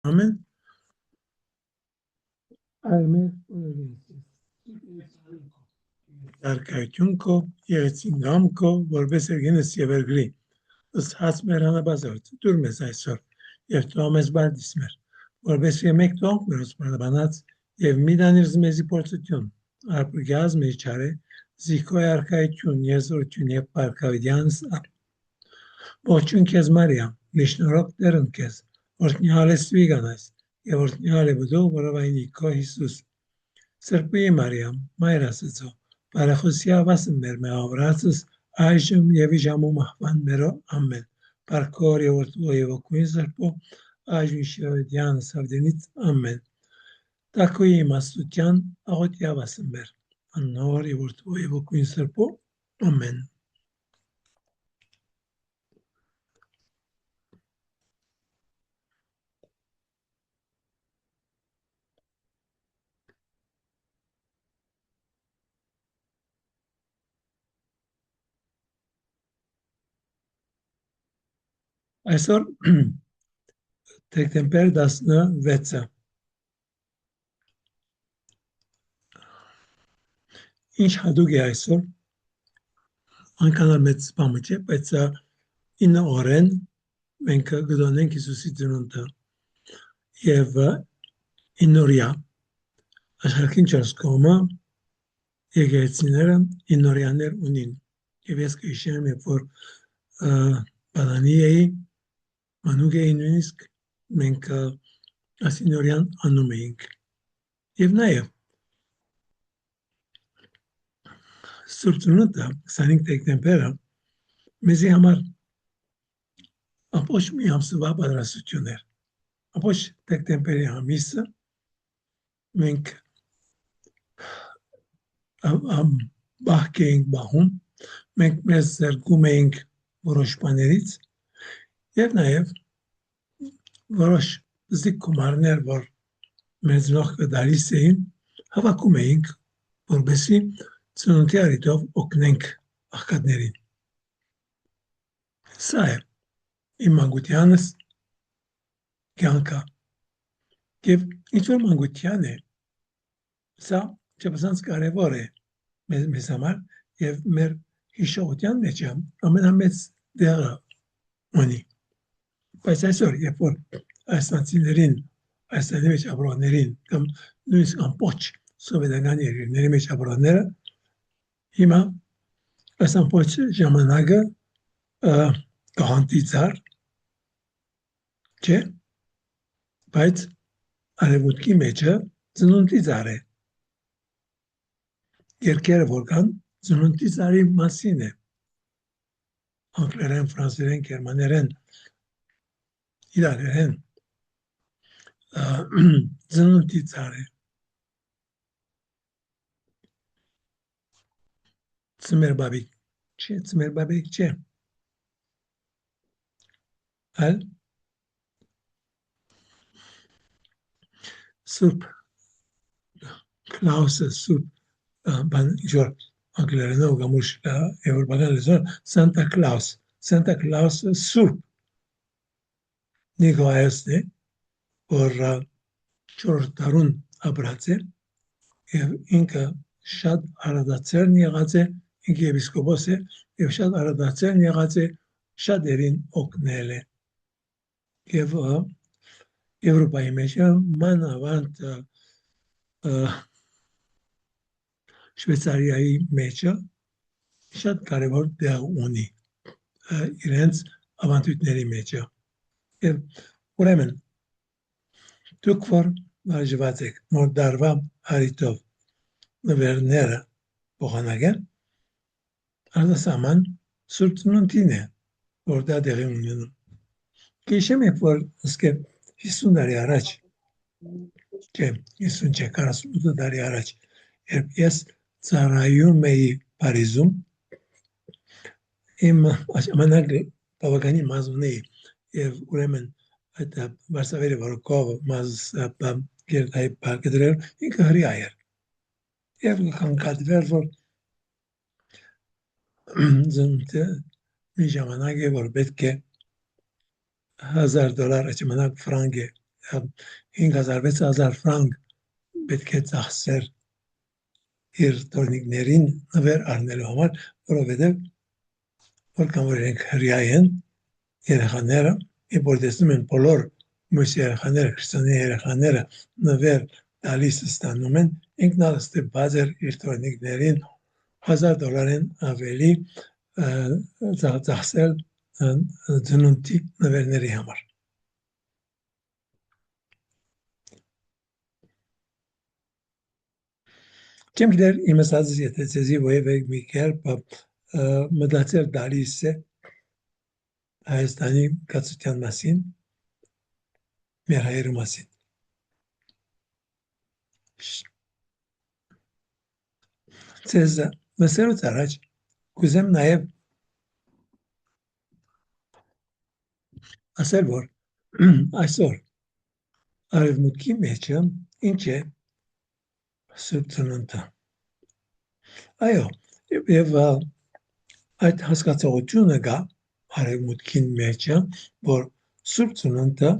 Amen. Arkայություն քո, եղեցին գամ քո, որպես երգենս եւ երգրի։ Ըստ հաց մեր հանաբազորդ, դուր մեզ այսօր, եւ դու ամես բարդիս մեր, որպես եմեք դոնք մերոց մրդաբանած, եւ մի դանիրզ մեզի փորձություն, արպրգյազ մեր չարե, զիքոյ arkայություն, եզորություն եւ պարկավիդյանս, ողջուն քեզ Մարիամ, միշնորոք դերն քեզ, օրհնյալ ես վիգանայս, եւ օրհնյալ է բդու, որովայնի քո Հիսուս, Սրբի Մարիամ, Մայր Աստծո, բարեխոսիա վասն մեր մեղավորացս, այժմ եւ իժամում ահվան մերո, ամեն, պարկոր եւ որդու եւ օգույն սրբո, այժմ շիվեդյան սավդենից, ամեն, տակոյի իմաստության, աղոտյա վասն մեր, աննոր եւ որդու եւ օգույն սրբո, ամեն. Այսօր դեկտեմբեր 16-ը ինչ հատուկ է այսօր անկանալ մեծ բամը չէ, բայց 9 օրեն մենք գտնենք Հիսուսի ծնունդը եւ 9 օրյա աշխարհին 4 կողմը եկեղեցիները 9 օրյաներ ունին եւ ես կհիշեմ երբ որ բանանի էի մանուկ էի նույնիսկ մենք ասինորյան անում էինք եւ նաեւ Սուրբ ծնունդը 25 դեկտեմբերը մեզի համար ամբողջ մի ամսվա պատրաստություն էր ամբողջ դեկտեմբերի ամիսը մենք բահք էինք բահում մենք մեզ զրկում էինք որոշ բաներից եւ նաեւ որոշ զիք գումարներ որ մեզ նոխ դալիս էին հավաքում էինք որովհետեւ ծնունդի առիթով օգնենք աղքատներին սա է իմ մանկությանս կյանքը եւ ինչ որ մանկության է սա չափազանց կարեւոր է մեզ համար եւ մեր հիշողության մեջ ամենամեծ դերը ունի բայց այսօր երբ որ այսնացիներին այսների մեջ ապրողներին կամ նույնիսկ ամբողջ սովետական երկրների մեջ ապրողները հիմա այս ամբողջ ժամանակը կհանդիծար չէ բայց արևմուտքի մեջը ծնունդի ծառ է երկերը որ կան ծնունդի ծառի մասին է անգլերեն, ֆրանսերեն, գերմաներեն իրարերեն ծնունդի ծառ է ծմերբաբիկ չէ այլ Սուրբ Քլաուսը Սուրբ բան իջոր անգլերենով գամուշ եվրոպական լեզվով Սանտա Քլաուսը Սուրբ Նիկոլայոսն է որ 4 տարուն ապրած է եւ ինքը շատ արադացերն եղած է ինքը եպիսկոպոս է եւ շատ արադացերն եղած է շատերին օգնել է եւ Եվրոպայի մեջ մանավանդ Շվեյցարիայի մեջ շատ կարևոր տեղ ունի իրենց ավանդույթների մեջ եւ ուրեմն դուք որ վարժված եք նոր դարվա հարիտով նվերները փոխանակեն արտասահման Սուրբ ծնունդին է որ դա տեղի ունենում Գիշեմ երբ որ ասկե 50 տարի առաջ չէ 50 չէ 48 տարի առաջ երբ ես ծառայում էի Փարիզում իմ ժամանակը բավականին մազուն էի եւ ուրեմն այդ Վարշավայի վարակով մազ գերտայի պարկեդրեր ինքը հրիա էր եւ կանգատվել որ զնտը մի ժամանակ է որ պետք է $1000 ժամանակ ֆրանգ է 5,000-6,000 ֆրանկ պետք է ծախսեր իր տորնիկներին նվեր առնելու համար, որովհետև որքան որ իրենք հրյա են երեխաները, երբ որ տեսնում են բոլոր մյուս երեխաները, քրիստոնյա երեխաները նվեր տալիս ստանում են, ինքն ստիպված էր իր տորնիկներին $1,000 ավելի ծախսել ծնունդի նվերների համար։ Չեմ գիտեր իմ ասածս եթե ցեզի որևէ մի կերպ մտածել տալիս է Հայաստանի կացության մասին, մեր հայերի մասին։ Ցեզ մսերուց առաջ կուզեմ նաև ասել, որ այսօր արևմուտքի մեջը ինչ է Սուրբ Ծնունդը։ Այո, եւ այդ հասկացողությունը կա արևմուտքի մեջը, որ Սուրբ Ծնունդը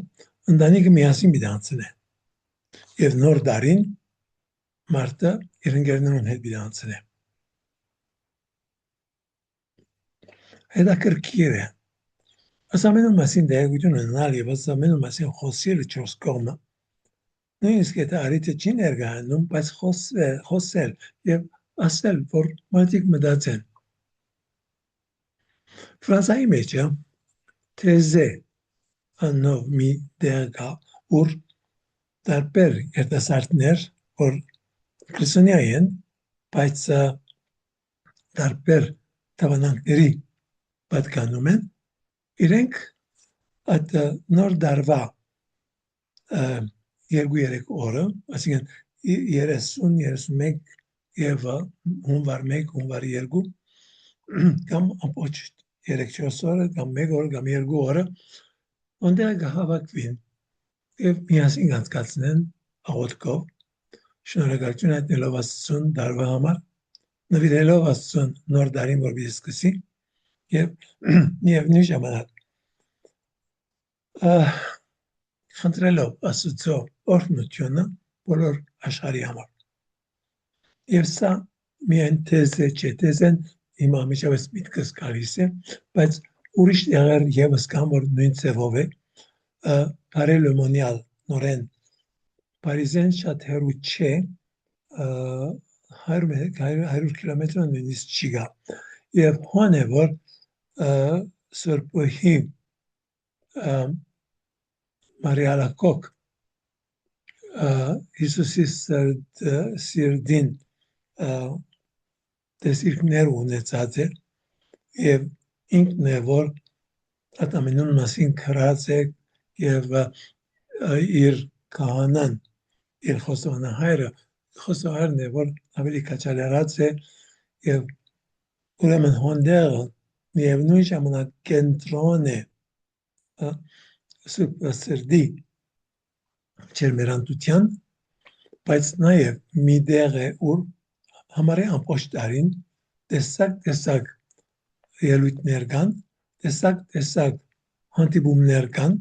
ընտանիքը միասին պիտի անցնի։ Եվ նոր տարին մարդը իր ընկերներուն հետ պիտի անցնի։ Հետաքրքիր է։ Ասամենու մասին դերակցություն ունենալ եւ ասամենու մասին խոսել 4 կողմը։ Նույնիսկ եթե արիթը չի ներկայանում, բայց խոսել եւ ասել, որ մարդիկ մտածեն։ Ֆրանսայի մեջ թեզե անով մի դեր կա, որ տարբեր երիտասարդներ, որ քրիստոնյա են, բայց տարբեր տավանանքների պատկանում են, իրենք այդ նոր դարվա 2-3 օրը, այսինքն 30-31 եւ հունվար 1, հունվար 2 կամ ամբողջ 3-4 օրը կամ 1 օր կամ 2 օրը ondեղ կհավաքվին եւ միասին անցկացնեն աղոթքով շնորհակալություն հայտնելով Աստծուն դարվա համար, նվիրելով Աստծուն նոր տարին որ պիտի սկսի եւ նույն ժամանակ խնդրելով Աստծո օրհնությունը բոլոր աշխարհի համար։ Եվ սա միայն թեզը չէ, թեզեն իմ ամիջավես միտքս գալիս է, բայց ուրիշ տեղեր եւս կան, որ նույն ձևով է, Paris Le Monial նորեն Փարիզեն շատ հեռու չէ, 100 կիլոմետր նույնիսկ չի գա։ Եվ հոն է, որ Սուրբոհի Մարիալակոկ Հիսուսի սիրտին տեսիլքներ ունեցած է եւ ինքն է որ ատամենուն մասին քրած է եւ իր քահանան իր խոսողահայրն է որ ավելի կաչալերած է եւ ուրեմն հոնդեր միևնույն ժամանակ կենտրոն է սրդի չերմերանտության, բայց նաև մի դեղ է, ուր համարի ամբողջ տարին տեսակ ելույթներ կան, տեսակ հանդիպումներ կան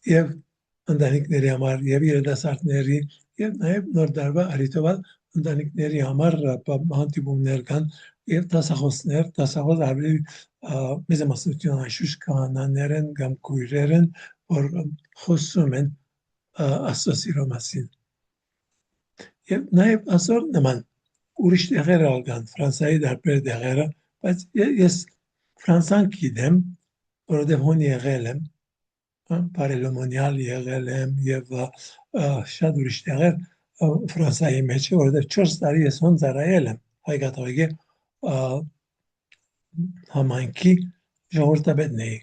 եւ ընտանիքների համար եւ երիտասարդների եւ նաև նոր տարվա արիթովալ ընտանիքների համար հանդիպումներ կան եւ դասախոս ավելի մեծամասնություն անշուշտ քահանաներ են կամ քույրեր են, որ խոսում են Աստծո սիրո մասին։ Եվ նաև այսօր նման ուրիշ տեղեր կան, Ֆրանսիայի տարբեր տեղերը, բայց ես Ֆրանսան գիտեմ, որովհետև հոն եղել եմ, Paris Le Monial եղել եմ եւ շատ ուրիշ տեղեր Ֆրանսիայի մեջ, որովհետև 4 տարի ես հոն ծառայել եմ հայկաթողիկի համայնքի ժողովրդապետն էի։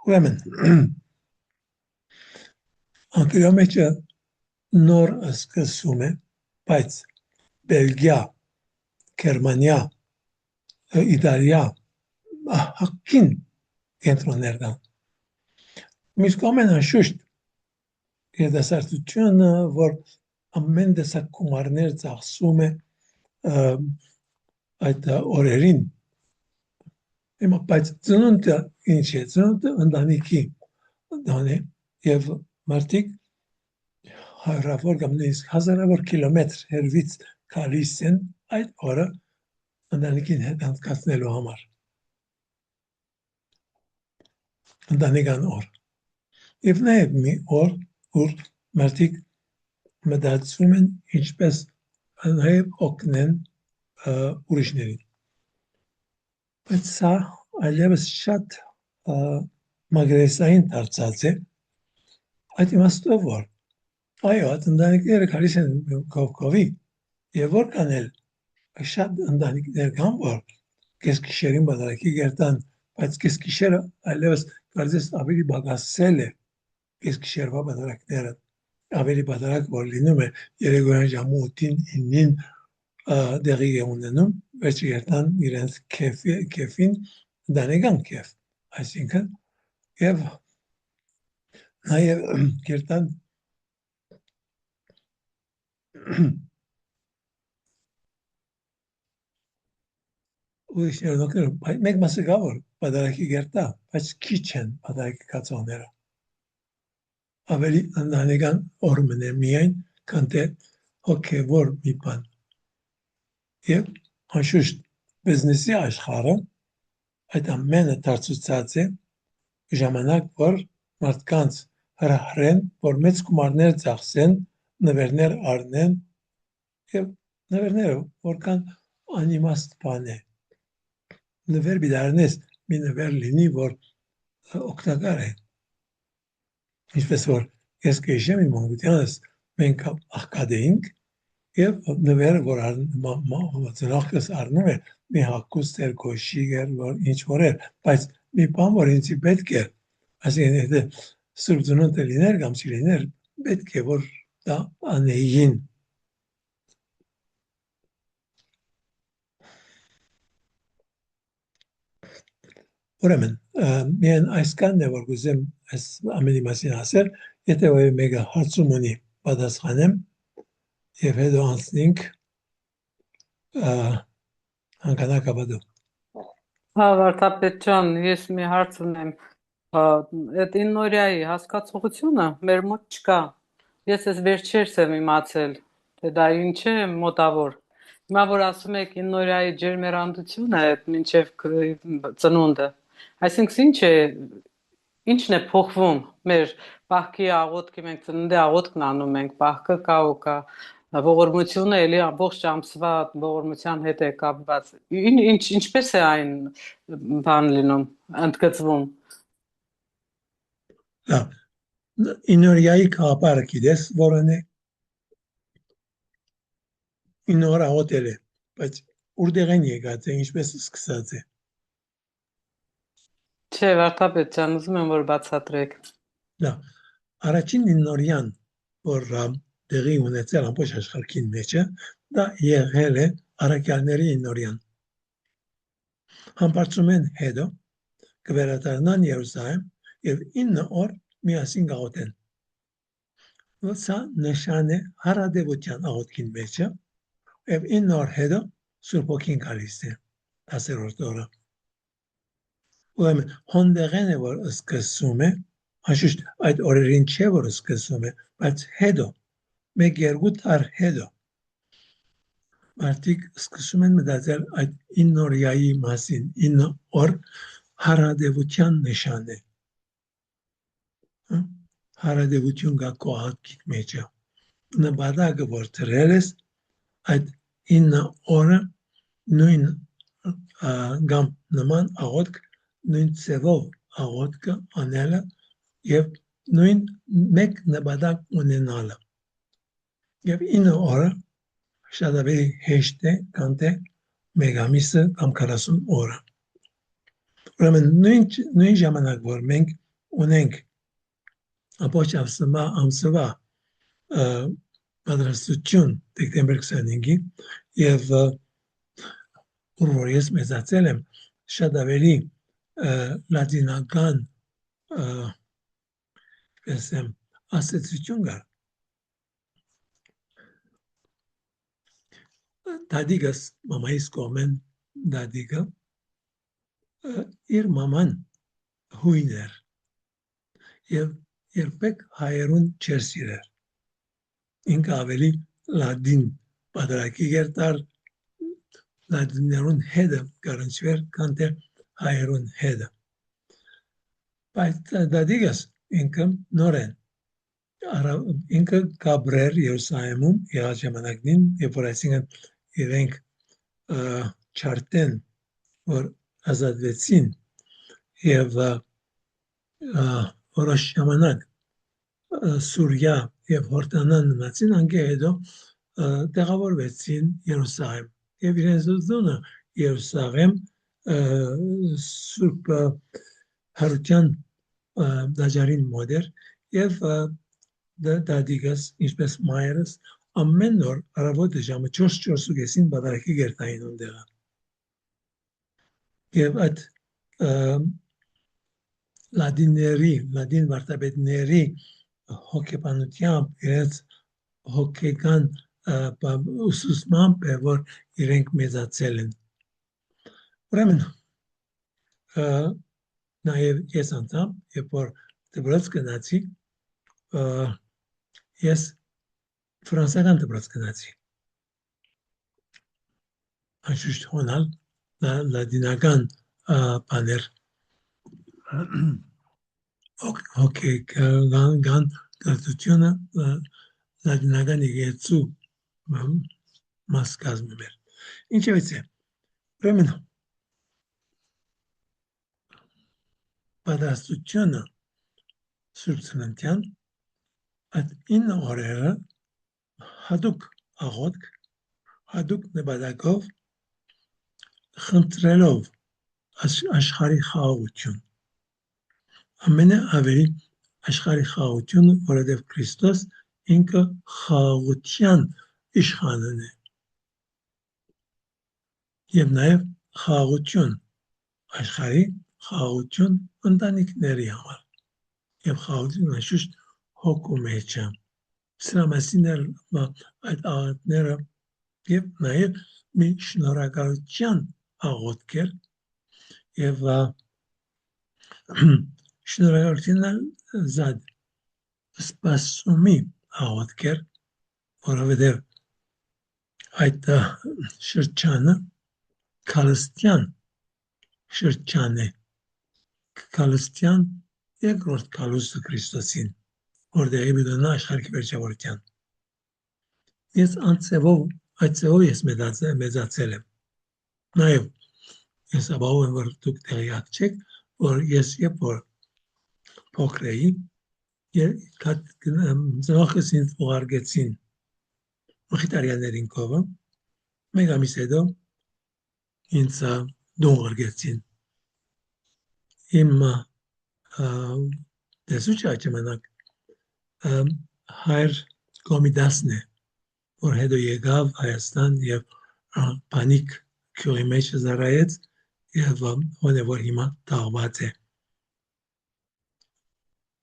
Ուրեմն անկյունի մեջ նոր սկսում է, բայց Բելգիա, Գերմանիա, Իտալիա հակին կենտրոններ կան։ Մյուս կողմեն անշուշտ երիտասարդությունը, որ ամեն տեսակ գումարներ ծախսում է այդ օրերին, բայց ծնունդը ինչ է, ծնունդը ընտանիքի դան է, եւ մարդիկ հարյուրավոր կամ նույնիսկ հազարավոր կիլոմետր հեռվից գալիս են այդ օրը ընտանիքին հետ անցկացնելու համար։ Ընտանեկան օր։ Եվ նաև մի օր, որ մարդիկ մտածում են ինչպես նաև օգնեն ուրիշներին։ Բայց սա այլևս շատ մագրեսային դարձած է, այդ իմաստով որ այո, այդ ընտանիքները գալիս են կողքովի եւ որքան էլ շատ ընտանիքներ կան, որ կեսգիշերին բادرակի գերտան, բայց կեսգիշերը այլևս կարծես ավելի բագասել է կեսգիշերվա բادرակները, ավելի բادرակ որ լինում է երեկոյան ժամը 8-ին 9-ին դեղի է ունենում, վերջի գերտան իրենց քեֆին ընտանեկան քեֆ, այսինքն եւ նաեւ գերտան ուրիշներ նոքեր մեկ մասը կա որ բادرակի գերտա, բայց քիչ են բادرակի կացողները ավելի ընտանեկան օր մնե միայն քան թե հոգևոր մի բան եւ անշուշտ բիզնեսի աշխարհը այդ ամենը դարձուցած է ժամանակ որ մարդկանց հրահրեն որ մեծ գումարներ ծախսեն նվերներ առնեն եւ նվերները որքան անիմաստ բան է նվեր բիդարնես մի նվեր լինի որ օգտակար է ինչպես որ ես կհիշեմ իմ անգությանս մենք աղքատ եւ նվերը որ ծնողքս առնում է մի հագուստ էր գոշիկ էր որ ինչ որ էր բայց մի բան որ ինձ պետք է այսինքն եթե սուրբ ծնունդը լիներ կամ չլիներ պետք է որ դա անեին ուրեմն միայն այսքանն է որ գուզեմ այս ամենի մասին ասել եթե ոյ մեկը հարցում ունի պատասխանեմ եւ հետո անցնենք հանգանակաբադու Հա, վարդապետ ջան, ես մի հարց ունեմ։ Այդ իննորիայի հասկացողությունը մեր մոտ չկա։ Ես այս վերջերս եմ իմացել, թե դա ինչ է մոտավոր։ Հիմա որ ասում եք իննորիայի ջերմերանդությունը այդ մինչև ծնունդը, այսինքն ինչն է փոխվում մեր բախքի աղոթքի մենք ծննդի աղոթքն անում ենք, բախքը կա ու կա ողորմությունը էլի ամբողջ ամսվա ողորմության հետ է կապված։ Ինչպես է այն բան լինում, ընդգծվում։ ինորիայի կապարը գիտես որն է ինոր աղոթել է բայց որտեղ են եկած է ինչպես սկսած է Չէ, վարդապետ ջան, ուզում եմ որ բացատրեք։ Առաջին ինորյան որ տեղի ունեցել ամբողջ աշխարհին մեջը դա եղել է առաքյալների ինորյան համբարձումեն հետո կվերադառնան Երուսաղեմ եւ 9 օր միասին գաղութեն սա նշան է հարադեվության աղոթքին մեջը եւ 9 օր հետո Սուրբ Ոգին գալիս է 10-րդ օրը ուրեմն հոնդեղեն է որ սկսում է անշուշտ այդ օրերին չէ որ սկսում է բայց հետո մեկ երկու տար հետո մարդիկ սկսում են մտածել այդ 9 օրյայի մասին 9 օր հարադեվության նշան է հարադեվություն կա կողակիք մեջը նպատակը որ դրել ես այդ 9 օրը նույն կամ նման աղոթք նույն ծևով աղոթքը անելը եւ նույն մեկ նպատակ ունենալը եւ 9 օրը շատ ավելի հեշտ է քան թե մեկ ամիսը կամ 40 օրը ուրեմն նույն ժամանակ որ մենք ունենք ամբողջ ամսվա պատրաստություն դեկտեմբեր 25-ին եւ որ ես մեծացել եմ շատ ավելի լատինական ասոցիացիոն կար դադիգս մամայիս կողմեն դադիգը իր մաման հույն էր եւ երբեք հայերուն չեր սիրեր։ Ինքը ավելի լադին պատրակի գերտար լադիներուն հետը կարնչվեր քան թե հայերուն հետը։ Բայց դադիգս ինքը նորեն ինքը կաբրեր Երուսաղեմում եղած ժամանակին, երբ որ այսինքն իրենք չարտեն, որ ազատվեցին եւ որոշ ժամանակ Սուրիա եւ Հորդանան մնացին, անկե հետո տեղավորվեցին Երուսաղեմ եւ իրենց զոնը Երուսաղեմ Սուրբ Հարության դաջարին մոդեր եւ դադիգս ինչպես մայրս ամեն օր առավոտը ժամը 4:30-ին բادرակի գերտային ունդեղը եւ այդ լադին վարտաբետների հոգեբանությամբ իրենց հոգեկան ուսուցմամբ է որ իրենք մեծացել են ուրեմն նաեւ ես անդամ երբ որ դպրոց գնացի ես ֆրանսական դպրոց գնացի անշուշտ հոնալ լադինական բաներ հոգեկան կրթությունը լադինական եկեղեցու մաս կազմում էր ինչևէ ուրեմն պատրաստությունը Սուրբ Ծննդյան այդ 9 օրերը հատուկ աղոթք, հատուկ նպատակով խնդրելով աշխարհի խաղաղություն ամենաավելի աշխարհի խաղաղությունը որովհետև Քրիստոս ինքը խաղաղության իշխանն է եւ նաեւ խաղաղություն աշխարհի խաղաղություն ընտանիքների համար եւ խաղաղություն անշուշտ հոգու մեջ է սրա մասին այդ աղոթքները եւ նաեւ մի շնորհակալության աղոթք էր եւ շնորհակալության զատ սպասումի աղոթք էր որովհետեւ այդ շրջանը քալստյան շրջան է քալստյան երկրորդ քալուստը Քրիստոսին որտեղ իբդոնա աշխարհի վերջավորության ես անցեվով այդ ծեվով ես մեծացել եմ նաև ես ապահով եմ որ դուք տեղյակ չեք որ ես երբ որ փոքր էի ծնողքս ինձ ուղարկեցին մխիթարյաներին կողը մեկ ամիս հետո ինձ դու ուղարկեցին իմ դեսուչա ժամանակ հայր կոմիդասն է որ հետո եկավ Հայաստան եւ պանիկ քյուրի մեջ զարայեց եւ ոնե որ հիմա դաղված է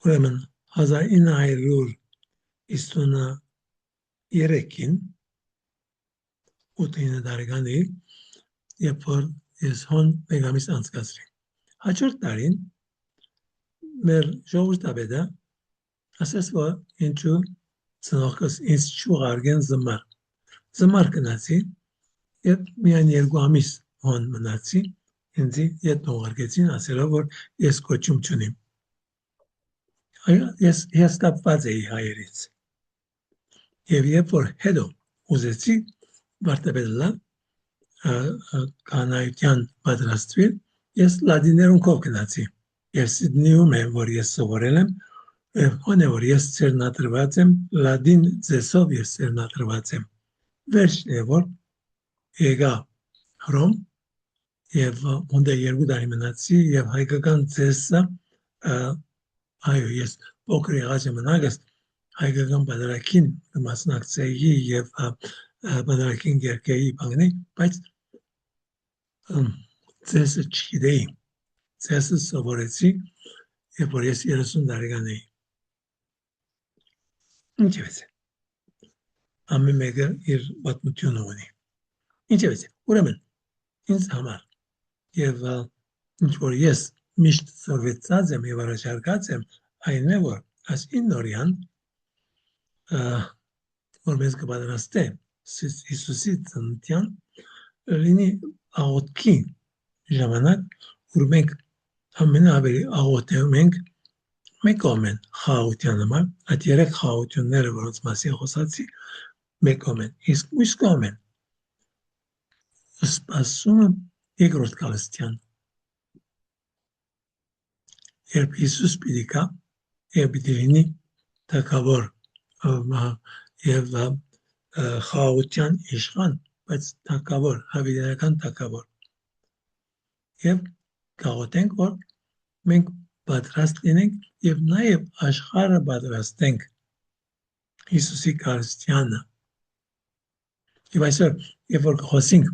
ուրեմն 1953-ին 8 տարեկանի երբ որ ես հոն մեկ ամիս անցկացրի հաջորդ տարին մեր ժողովրդավեդը ասես որ ինչու ծնողքս ինձ չուղարկեն զմար գնացի եւ միայն 2 ամիս հոն մնացի ինձ ետ ուղարկեցին ասելով որ ես կոչում չունիմ ես տապված էի հայերից եւ երբ որ հետո ուզեցի վարտաբելլա կանայության պատրաստվել ես լադիներուն կով գնացի եւ Սիդնեյում եմ որ ես սովորել եմ Հոնե որ ես ծերնատրված եմ լադին ձեսով ես ծերնատրված եմ վերջն է որ եկա Հռոմ եւ ունդ 2 տարի մնացի եւ հայկական ձեսը այո ես փոքր եղած ժամանակս հայկական բادرակին մասնակցեի եւ բادرակին գերկեի բանի բայց ձեսը չգիտեի ձեսը սովորեցի երբ որ ես 30 տարեկան էի ինչպես ամեն մեկը իր պատմությունը ունի ինչպես ուրեմն ինձ համար եւ ինչ որ ես միշտ սովորեցած եմ եւ առաջարկած եմ այն է որ Այս իննորյան որ մեզ կպատրաստե Հիսուսի ծննդյան լինի աղոթքի ժամանակ, որ մենք ամենաավելի աղոթում ենք մեկ կողմեն խաղաղության համար, այդ երեք խաղաղությունները, որոնց մասին խոսացի, մեկ կողմեն, իսկ մյուս կողմեն սպասումը երկրորդ կալստյան, երբ Հիսուս պիտի կա եւ պիտի լինի թագավոր եւ խաղաղության իշխան, բայց թագավոր, հավիտենական թագավոր, եւ կաղոթենք, որ մենք պատրաստ լինենք եւ նաեւ աշխարհը պատրաստենք Հիսուսի քարստյանը։ Եվ այսօր, երբ որ խոսենք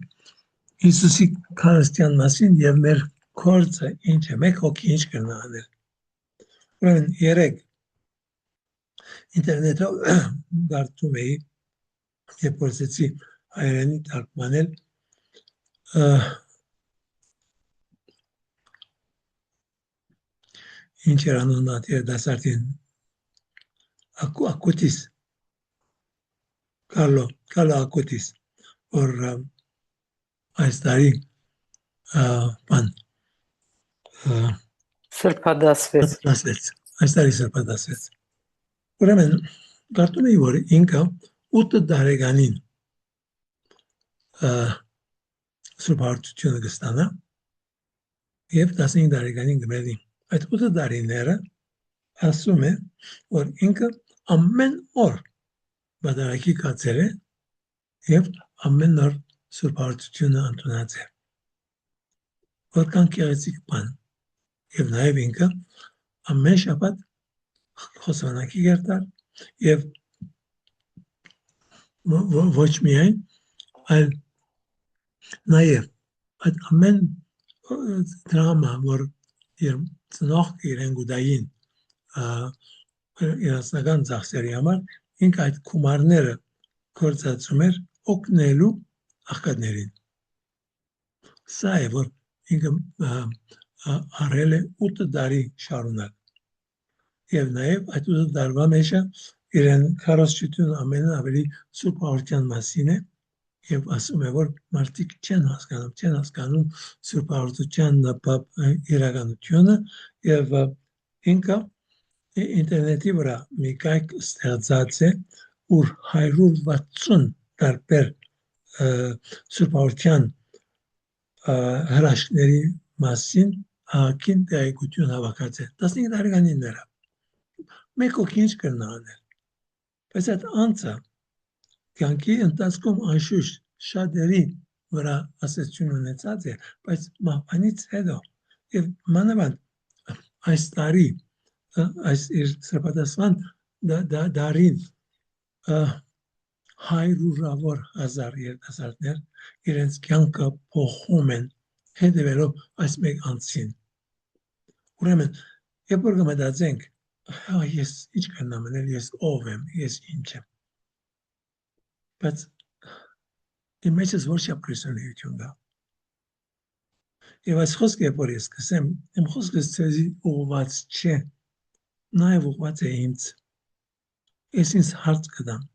Հիսուսի քարստյան մասին եւ մեր կորցը ինչ է, մեկ հոգի ինչ կնա անել։ Ուրեմն երեք ինտերնետով դարձում էի եւ փորձեցի հայերենի թարգմանել ինչ էր անունը դասարտին Ակուտիս Կարլո Ակուտիս, որ այս տարի բան Սրբադասվեց։ Այս տարի սրբադասվեց։ Ուրեմն կարծում էի, որ ինքը 8 տարեկանին սրբարդությունը կստանա եւ 15 տարեկանին գմելի։ Այդ 8 տարիները ասում է, որ ինքը ամեն օր բادرակի կացել է եւ ամեն օր սրբարդությունը ընդունած է։ Որքան գեղեցիկ բան։ Եվ նաեւ ինքը ամեն շաբաթ խոսանակի գերտար եւ ոչ միայն, այլ նաեւ այդ ամեն դրամա, որ ծնող իրեն գուդային իրացնական ծախսերի համար, ինքը այդ կումարները կործածում էր օգնելու աղքատներին։ Սա է, որ ինքը արել է 8 տարի շարունակ։ Եվ նաև այդ 8 տարվա մեջ իրեն քարոզչությունը ամենաավելի սուրբ արարության մասին է եւ ասում է, որ մարդիկ չեն հասկանում սուրբ արարության իրականությունը եւ ինքը ինտերնետի վրա մի կայք ստեղծած է, ուր 160 տարբեր սուրբ արարության հրաշքների մասին ակին տեղեկություն հավաքած է 15 տարեկանինները մեկ հոգի ինչ կրնա անել, բայց այդ անձը կյանքի ընթացքում անշուշտ շատերի վրա ասացություն ունեցած է, բայց մահվանից հետո եւ մանավանդ այս տարի այս իր սրբադասման դարին հայրուրավոր հազար երիտասարդներ իրենց կյանքը փոխում են հետևելով այս մեկ անձին։ Ուրեմն, երբ որ կմտածենք, ես ինչ կնամ անել, ես ով եմ, ես ինչ եմ։ Բայց իմ մեջս որչափ քրիստոնեություն կա։ Եվ այս խոսքը, որ ես կսեմ, իմ խոսքը ցեզի ուղղված չէ, նաև ուղղված է ինձ։ Ես ինձ հարց կտամ։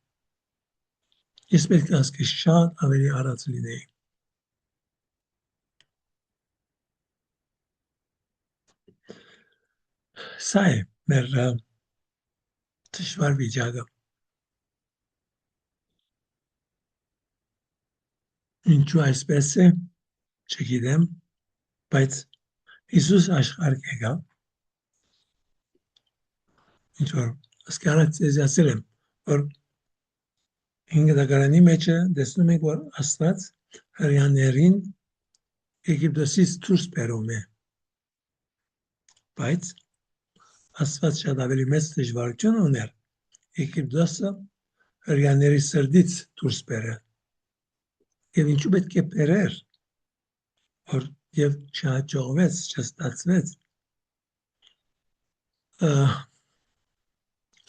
Ես պետք է ասկի շատ ավելի արած լինեի։ Սա է մեր դժվար վիճակը։ Ինչու այսպես է, չգիտեմ, բայց Հիսուս աշխարհ եկավ, ինչ որ ասկարած ես ասել եմ, որ հինգդագարանի մեջ տեսնում ենք, որ Աստված հրեաներին Եգիպտոսից դուրս բերում է, բայց Աստված շատ ավելի մեծ դժվարություն ուներ Եգիպտոսը հրեաների սրտից դուրս բերել։ Եվ ինչու պետք է բերեր, որ եւ չհաջողվեց, չստացվեց։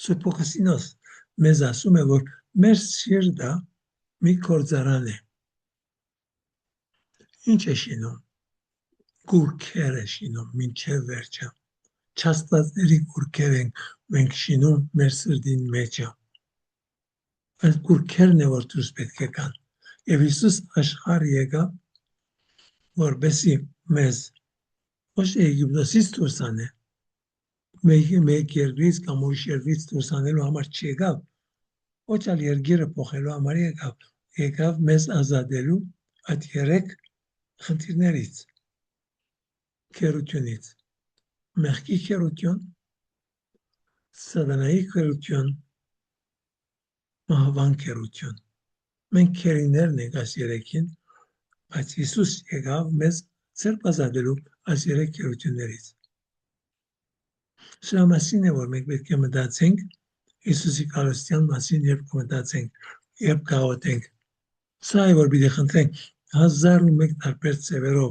Սուրբոքսինոս մեզ ասում է, որ մեր սիրտը մի գործարան է։ Ինչ է շինում։ Գուրքեր է շինում մինչև վերջը։ չաստվածների կուրքեր ենք մենք շինում մեր սրտին մեջը։ Այդ կուրքերն է, որ դուրս պետք է կան։ Եվ Հիսուս աշխարհ եկավ, որպեսզի մեզ ոչ Եգիպտոսից դուրս անե, մեկ երկրից կամ ուրիշ երկրից դուրս անելու համար չեկավ, ոչ այլ երկիրը փոխելու համար եկավ մեզ ազատելու այդ երեք խնդիրներից, քերությունից, մեղքի քերություն, սատանայի քերություն, մահվան քերություն։ Մենք քերիներն ենք այս երեքին, բայց Հիսուս եկավ մեզ ցերպազատելու այս երեք քերություններից։ Սրա մասին է, որ մենք պետք է մտածենք Հիսուսի քարոզության մասին, երբ կմտածենք, երբ կհաղորդենք։ Սա է, որ պիտի խնդրենք 1001 տարբեր ծևերով,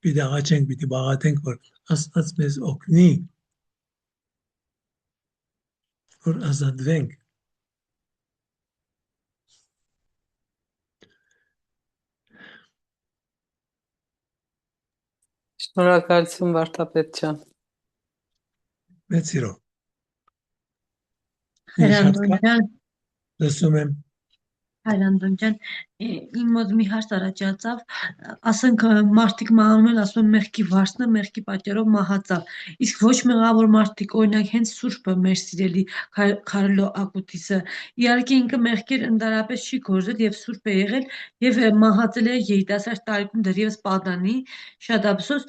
պիտի աղաչենք, պիտի բաղատենք, որ Աստված մեզ օգնի, որ ազատվենք։ Շնորհակալություն վարդապետ ջան։ Մեծ սիրով։ Հայրանդուն ջան, Լսում եմ։ Հայրանդուն ջան, իմ մոտ մի հարց առաջացավ, ասենք մարդիկ մահանում են, ասում են մեղքի վարձն է, մեղքի պատճառով մահացավ։ Իսկ ոչ մեղավոր մարդիկ, օրինակ հենց Սուրբը մեր սիրելի Քարլո Ակուտիսը, իհարկե ինքը մեղքեր ընդհանրապես չի գործել եւ Սուրբ է եղել եւ մահացել է երիտասարդ տարիքում դեռևս պատանի, շատ ափսոս,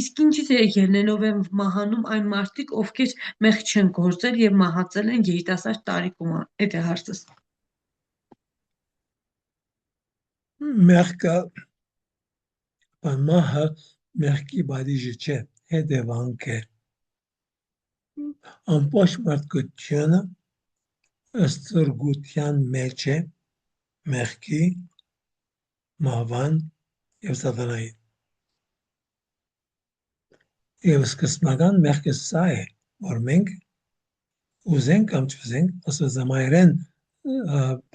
իսկ ինչից է ելնելով են մահանում այն մարդիկ, ովքեր մեղք չեն գործել եւ մահացել են երիտասարդ տարիքում, այդ է հարցս։ Մեղքը մահը մեղքի բادیجը չէ, հետևանք է։ Ամբողջ մարդկությունը ստրգության մեջ է մեղքի, մահվան եւ սատանայի։ Եվ սկզբնական մեղքը սա է, որ մենք ուզենք կամ չուզենք, աստվածամայրեն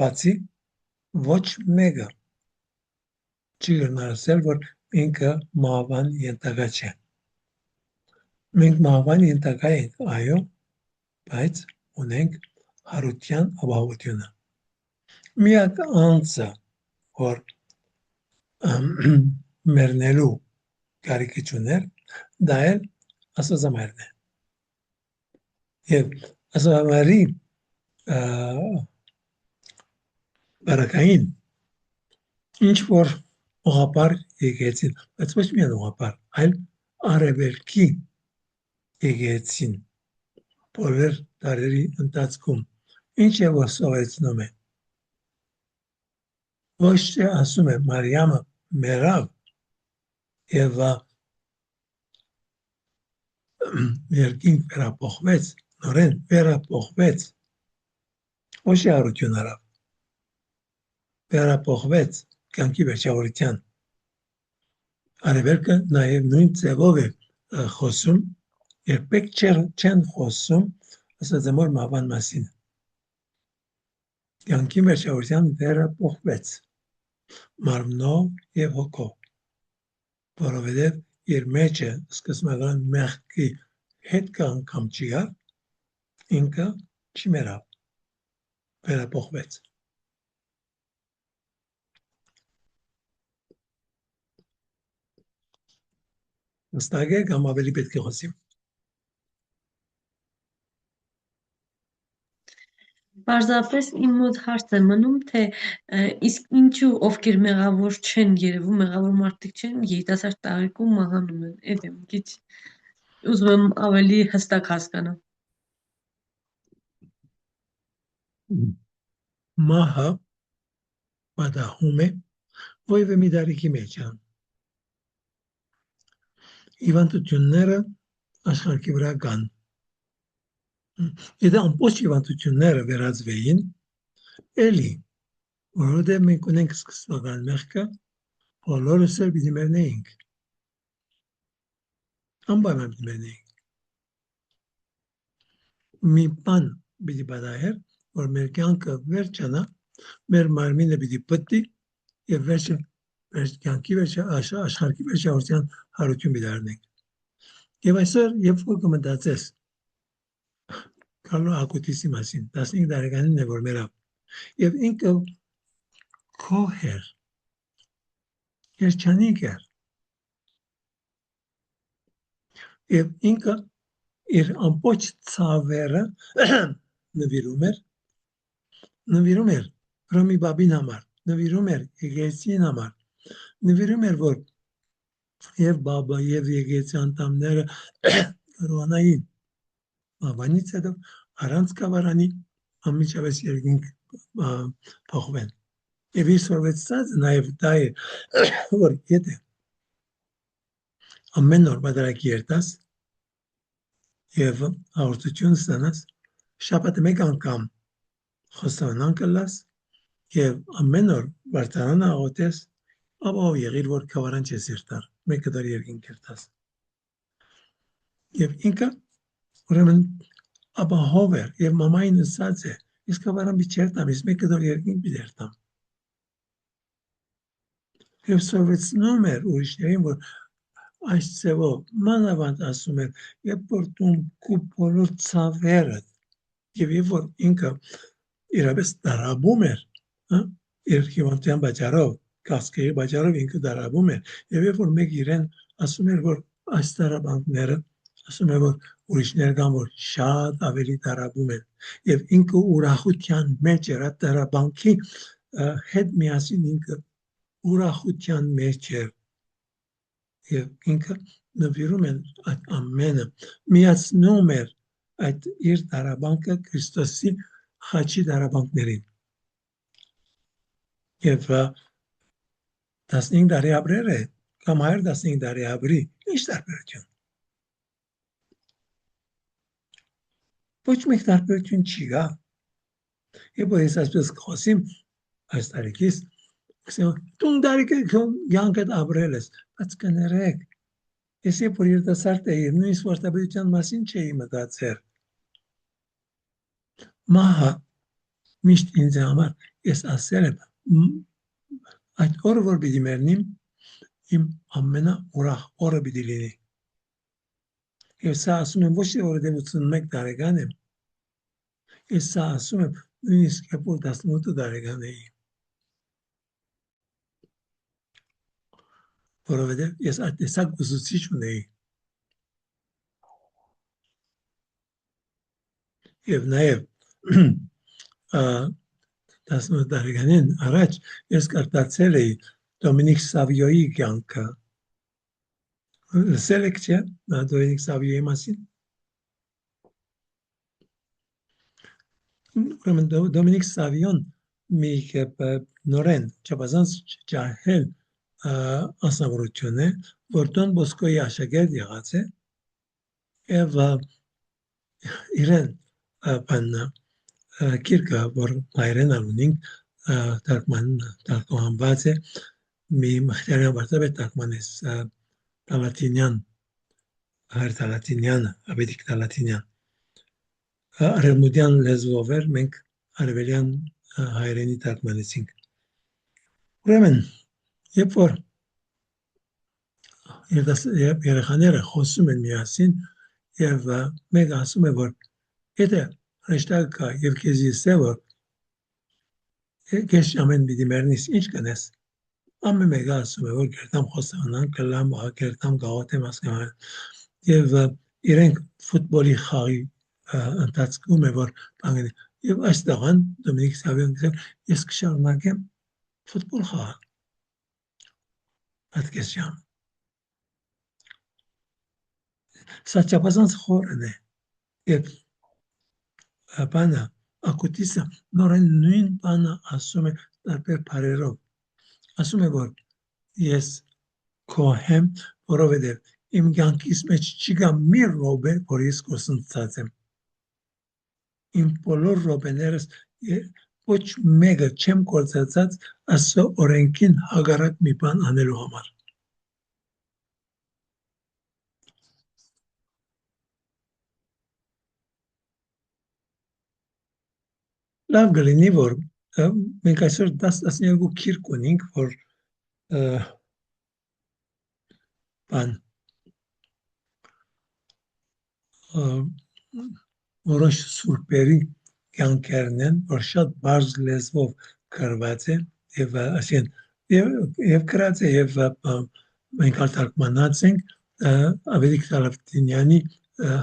բացի ոչ մեկը չի գնացել, որ ինքը մահվան ենթակա չէ։ Մենք մահվան ենթակա ենք, այո, բայց ունենք հարության ապահովությունը։ Միակ անձը, որ մեռնելու կարիք չուներ, դա էլ աստվածամայրն է։ Եվ աստվածամայրի բարակային ինչ որ ուղղափառ եկեցին, բայց ոչ միայն ուղղափառ, այլ արևելքի եկեցին բոլոր տարերի ընթացքում։ Ինչ է որ սովորեցնում է։ Ոչ թե ասում է Մարիամը մեռավ եւ երկինք վերափոխվեց, նորեն վերափոխվեց, ոչ թե հարություն արավ, վերափոխվեց կյանքի վերջավորության։ Արևելքը նաև նույն ձևով է խոսում, երբեք չեն խոսում աստվածամոր մահվան մասին։ Կյանքի վերջավորության վերափոխվեց մարմնով եւ հոգով, որովհետեւ իր մեջը սկզբնական մեղքի հետ անգամ չի գա, ինքը չմեռավ, վերափոխվեց։ Նստագե կամ ավելի պետք է խոսիմ։ Պարզապես իմ մոտ հարց է մնում, թե իսկ ինչու ովքեր մեղավոր չեն երևում, մեղավոր մարդիկ չեն, երիտասարդ տարիքում մահանում են։ Այդ եմ քիչ ուզում եմ ավելի հստակ հասկանալ։ Մահը պատահում է ովևէ մի տարիքի մեջ։ Հիվանդությունները աշխարհի վրա կան։ Եթե ամբողջ հիվանդությունները վերածվեին, էլի, որովհետև մենք ունենք սկզբնական մեղքը, բոլորս էլ պիտի մեռնեինք։ Անպայման պիտի մեռնեինք։ Մի բան պիտի պատահեր, որ մեր կյանքը վերջանա, մեր մարմինը պիտի պտտի եւ կյանքի աշխարհի վերջավորության հարություն պիտի առնենք։ Եվ այսօր, երբ որ կմտածես Կարլո Ակուտիսի մասին, 15 տարեկանին է որ մեռավ, եւ ինքը քոհեր, երջանիկ էր, եւ ինքը իր ամբողջ ցավերը նվիրում էր Ռոմի բաբին համար, նվիրում էր եկեղեցին համար, նվիրում էր որ եւ բաբա եւ եկեղեցի անդամները կարողանային բաբանից հետո առանց կավարանի անմիջապես երկինք փոխվեն։ Եվ իր սորվեցած նաեւ դա է որ եթե ամեն օր բادرակի երտաս եւ հաղորդություն ստանաս շաբաթը մեկ անգամ խոսանան կլաս եւ ամեն օր վարտարանը աղոթես ապա եղիր որ կավարան չես երտար մեկը դար երկինք երտաս եւ ինքը ուրեմն ապահով էր եւ մամային ասած է իսկ կավարան բիչերտամ իսկ մեկը դար երկինք բիդերտամ եւ սովեցնում էր ուրիշներին որ այս ծևով մանավանդ ասում էր երբ որ դու քու բոլոր ցավերը եւ երբ որ ինքը իրապես դարաբում էր իր հիվանդության բաժարով կասկերի բաժարով ինքը դարաբում էր եւ երբ որ մեկ իրեն ասում էր որ այս դարաբանքները ասում է որ ուրիշներ կան որ շատ ավելի դարաբում են եւ ինքը ուրախության մեջ էր այդ դարաբանքի հետ միասին ինքը ուրախության մեջ էր եւ ինքը նվիրում էր այդ ամենը միացնում էր այդ իր դարաբանքը Քրիստոսի խաչի դարաբանքներին եւ 15 տարի ապրել է կամ 15 տարի ապրի ինչ տարբերություն ոչ մեկ տարբերություն չի գա եւ ես ասես խոսիմ այս տարիքից դու դարիքը յանքդ ապրել ես բայց կներեք ես երբ որ երիտասարդ էի նույնիսկ վարդապետության մասին չէի մտածել մահը միշտ ինձ համար ես ասել եմ այդ օրը որ պիտի մեռնիմ իմ ամենաուրախ օրը պիտի լինի եւ սա ասում եմ ոչ թե որովհետեւ 81 տարեկան եմ ես սա ասում եմ նույնիսկ երբ որ 18 տարեկան էի որովհետեւ ես այդ տեսակ ուսուցիչ ունեի եւ նաեւ 18 տարեկանին առաջ ես կարդացել էի Դոմինիկ Սավիոյի կյանքը լսել եք չէ Դոմինիկ Սավիոյի մասին Դոմինիկ Սավիոն մի նորեն չափազանց ջահել ասավորություն է որ Դոն Բոսկոյի աշակերտ եղած է եւ իրեն բաննա Կիրկը որ հայերեն անունինք թարգմանված է մի մխիթարյան վարդապետ թարգմանես Տալատինյան հայր Տալատինյանը Աբեդիկ Տալատինյան արևմուտյան լեզվով էր մենք արևելյան հայերենի թարգմանեցինք ուրեմն երբ որ երեխաները խոսում են միասին եւ մեկը ասում է որ եթե հաշտակ կա եւ քեզի ասե որ քեզ ամեն պիտի մեռնես ինչ կնես ամեն մեկը ասում է որ գերտամ խոսանան կլամ գերտամ գաղութեմ ասկան եւ իրենք ֆուտբոլի խաղի ընթացքում է որ բանը եւ այս տղան Դոմինիկ Սավիոն ես կշարունակեմ ֆուտբոլ խաղալ այդքեսյամ սա չափազանց խորն է եւ բանը ակուտիսը նորեն նույն բանը ասում է տարբեր բարերով ասում է որ ես կոհեմ որովհետև իմ կյանքիս մեջ չկա մի րոպե որ ես կոսնցած եմ իմ բոլոր րոպեներս ոչ մեկը չեմ կործացած ասո օրենքին հակառակ մի բան անելու համար լավ գլինի որ մենք այսօր 10-12 քիրք ունենք որ բան որոշ սուրբերի կյանքերն են, որ շատ բարձ լեզվով գրված է եւ գրած է եւ մենք արտակմանած ենք Ավետիք Տարատինյանի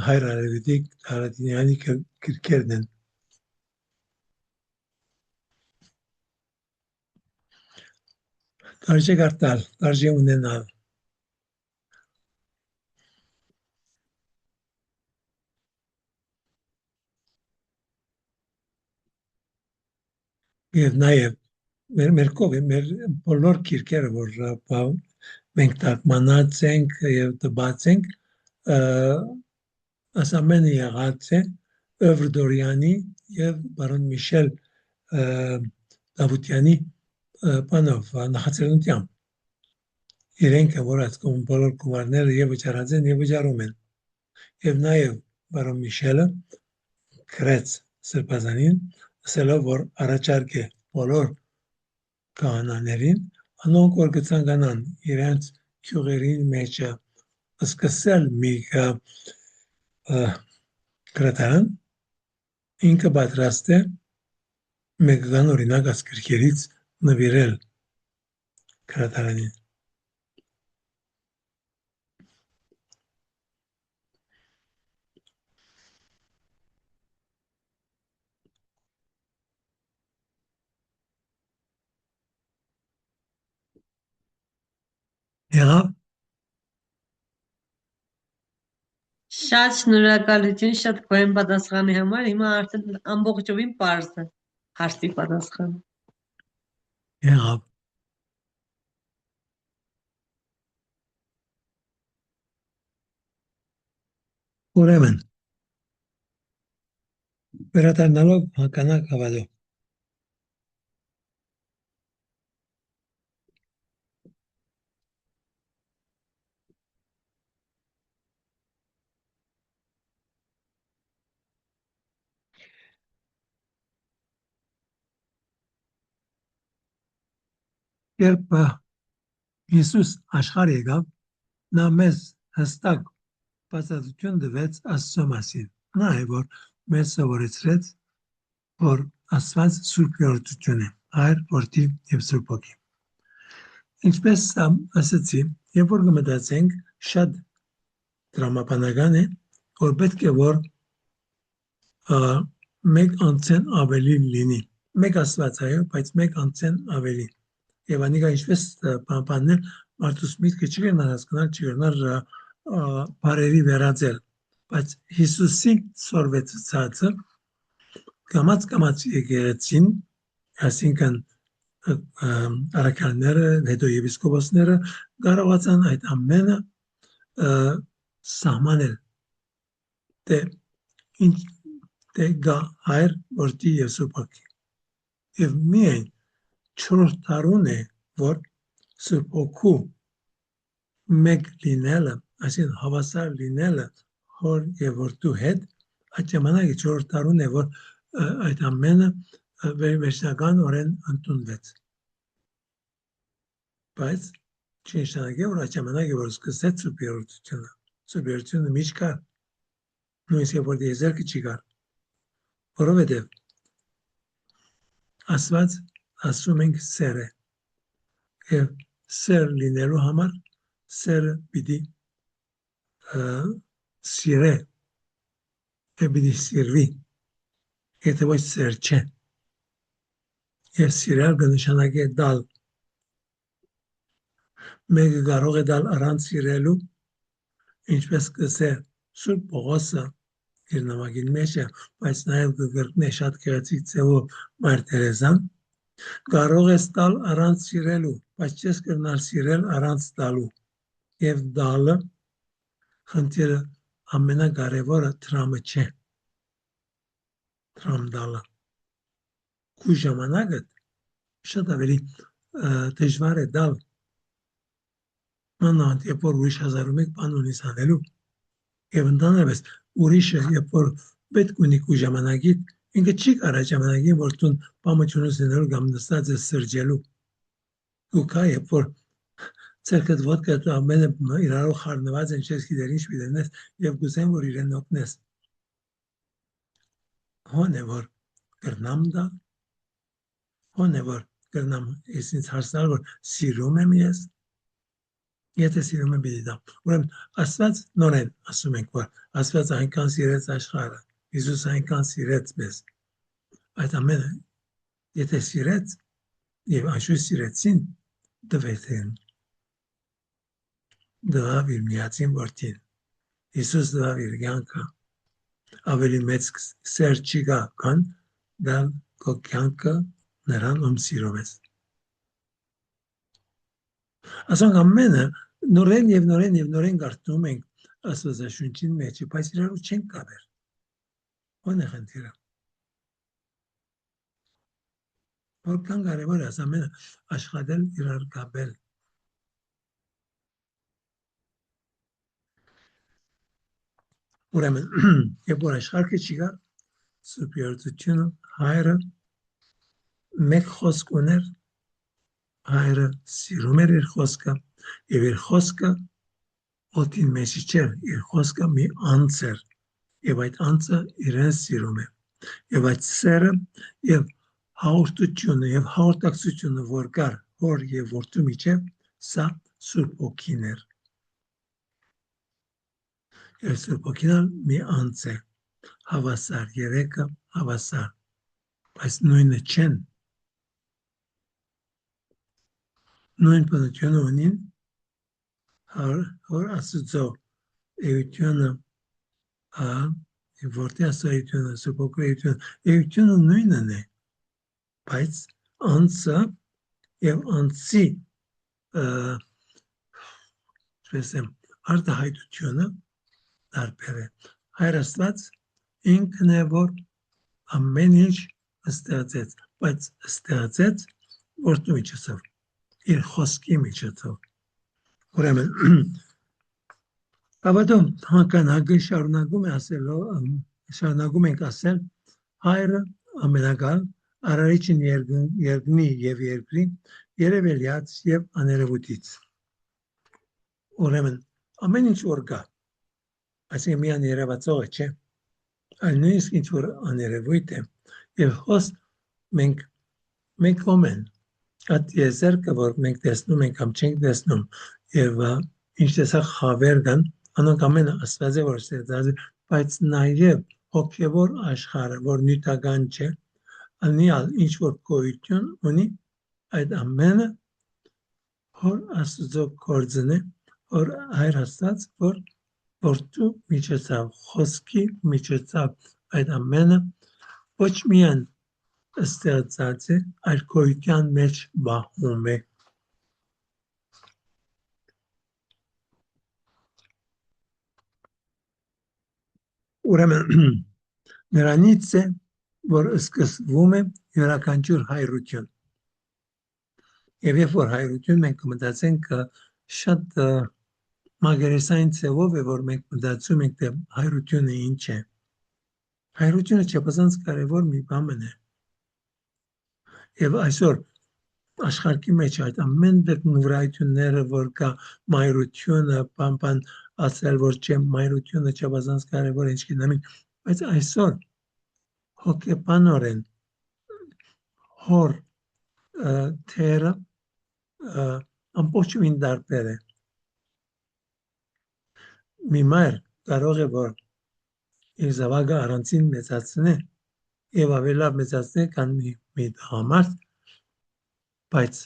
հայր Ավետիք Տարատինյանի գրքերն են։ Կարճ գարտալ, կարճ ունենալ։ Եվ նաև մեր բոլոր քիրքերը, որ մենք թարգմանած ենք եւ տված ենք, ասամենը եղած է Өвր Դորյանի եւ բարոն Միշել Դավությանի բանով նախաձեռնությամբ։ Իրենք որ ասում բոլոր գումարները եւ վճարած են եւ վճարում են։ Եվ նաև բարոն Միշելը գրեց Սրբազանին, ասելով որ առաջարկ է բոլոր քահանաներին, անոնք որ կցանկանան իրենց քյուղերին մեջ սկսել մի գրադարան, ինքը պատրաստ է մեկական օրինակ ասկրքերից նվիրել գրադարանին։ Եղավ։ Շատ շնորհակալություն, շատ գոհ պատասխանի համար։ Հիմա արդեն ամբողջովին պարզ է հարցի պատասխանը։ Եղավ։ Ուրեմն վերադառնալով հականակ հավատով երբ Հիսուս աշխարհ եկավ, նա մեզ հստակ բացատրություն տվեց Աստծո մասին։ Նա է որ մեզ սովորեցրեց, որ Աստված սուրբ երդություն է, Հայր, Որդի եւ Սուրբ Հոգի։ Ինչպես ասացի, երբ որ կմտածենք, շատ դրամապանական է, որ պետք է որ մեկ անցեն ավելի լինի։ Մեկ Աստված այո, բայց մեկ անցեն ավելի։ Եվ անիկա ինչպես բաններ մարդուս միտքը չգնար հասկանալ, չգնար բարերի վերածել, բայց Հիսուսի սորվեցածը կամաց եկեղեցին, այսինքն առաքյալները, հետո եպիսկոպոսները կարողացան այդ ամենը սահմանել, թե գա Հայր, Որդի եւ Սուրբ Հոգի։ Եվ միայն չորրորդ տարուն է, որ Սուրբ Հոգու մեկ լինելը, այսինքն հավասար լինելը հոր եւ որդու հետ, այդ ժամանակի չորրորդ տարուն է, որ այդ ամենը վերջնականորեն ընդունվեց։ Բայց չնշանակե, որ այդ ժամանակի որ սկսեց Սուրբ երդությունը միջ կար, նույնիսկ որ դեզերքը չի կար, որովհետեւ Աստված ասում ենք սեր է, եւ սեր լինելու համար սերը պիտի սիրե, եւ պիտի սիրվի, եթե ոչ սեր չէ, եւ սիրել կնշանակե դալ, մեկը կարող է դալ առանց սիրելու, ինչպես կսե Սուրբ Պողոսը իր նամակին մեջ է, բայց նաև կգրկնե շատ գեղեցիկ ձևով Մայր Տերեզան, կարող ես տալ առանց սիրելու, բայց չես կրնալ սիրել առանց տալու։ Եվ դալը խնդիրը ամենակարևորը տրամը չէ։ Տրամ դալը։ Քու ժամանակը շատ ավելի դժվար է դալ։ Մանավանդ երբ որ ուրիշ 1001 բան ունիս անելու, եւ ընդհանրապես ուրիշը երբ որ պետք ունի քու ժամանակից, ինքը չի կարող ժամանակին որ դու բամը չունես նոր կամ նստած ես սրճելու։ Դու կա երբ որ Ցերկդ ոդկա դու ամենը իրարու խառնված են չես գիտեր ինչ պիտենես եւ գուսեն որ իրեն օգնես հոն է որ կրնամ դա հոն է որ կրնամ ես ինձ հարցնալ որ սիրում եմ ես եթե սիրում եմ պիտի դամ ուրեմն Աստված նորեն ասում ենք որ Աստված այնքան սիրեց աշխարհը Հիսուս այնքան սիրեց մեզ այդ ամենը եթե սիրեց եւ այժմ սիրեցին դվեցին դավ իր միածին որդին Հիսուս դավ իր կյանքը ավելի մեծ սեր չի գա քան դալ քո կյանքը նրան ում սիրում ես ասենք ամենը նորեն եւ նորեն եւ նորեն գարտում ենք Աստվածաշունչին մեջ բայց իրարու չենք կապեր ո՞ն է խնդիրը որքան կարևոր է ամենը աշխատել իրար կապել ուրեմն երբ որ աշխարհը չի գա սուպերտությունը հայրը մեկ խոսք ուներ հայրը սիրում էր իր խոսքը եւ իր խոսքը օդին մեջ չէր իր խոսքը մի անձ էր եւ այդ անձը իրեն սիրում է եւ այդ սերը եւ հաղորդությունը եւ հաղորդակցությունը որ կար հոր եւ որդու միջեւ սա սուրբ ոգին էր եւ սուրբ ոգին մի անձ է հավասար երեքը հավասար բայց նույնը չեն նույն բնությունը ունին հոր աստծո էությունը որտեղ ասայությունը սուրբ էությունը նույնն է բայց անձը եւ անձի ասեմ արտահայտությունը տարբեր է հայր Աստված ինքն է որ ամեն ինչ ստեղծեց բայց ստեղծեց որդու միջոցով իր խոսքի միջոցով ուրեմն ավետում հականագը շարունակում ենք ասել հայրը ամենակալ արարիչն երկնի եւ երկրի երևելյաց եւ աներևույթից ուրեմն ամեն ինչ որ կա այսինքն միան երևացողը չէ այլ նույնիսկ ինչ որ աներևույթ է եւ հոս մենք կոմեն այդ եզերքը որ մենք տեսնում ենք կամ չենք տեսնում եւ ինչ տեսակ խավեր կան անոնք ամենը Աստված է որ ստեղծած բայց նաեւ հոգեվոր աշխարհը որ նյութական չէ անիալ ինչ որ գոյություն ունի այդ ամենը հոր Աստծո գործն է որ հայր Աստված որ որդու միջոցով խոսքի միջոցով այդ ամենը ոչ միայն ստեղծած է այլ գոյության մեջ բախում է ուրեմն նրանից է որ սկսվում է յուրաքանչյուր հայրություն եւ երբ որ հայրություն մենք մտածենք շատ մագերեսային ցևով է որ մենք մտածում ենք թե հայրությունը ինչ է հայրությունը չափազանց կարևոր մի բան է եւ այսօր աշխարհի մեջ այդ ամեն դեպքնուրայությունները որ կա մայրությունը բան ասել որ չէ մայրությունը չափազանց կարևոր ինչ գնամին բայց այսօր հոգեբանորեն հոր թերը ամբողջովին տարբեր է մի մայր կարող է որ իր զավակը առանցին մեծացնի եւ ավելի մեծացնի քան մի համարտ բայց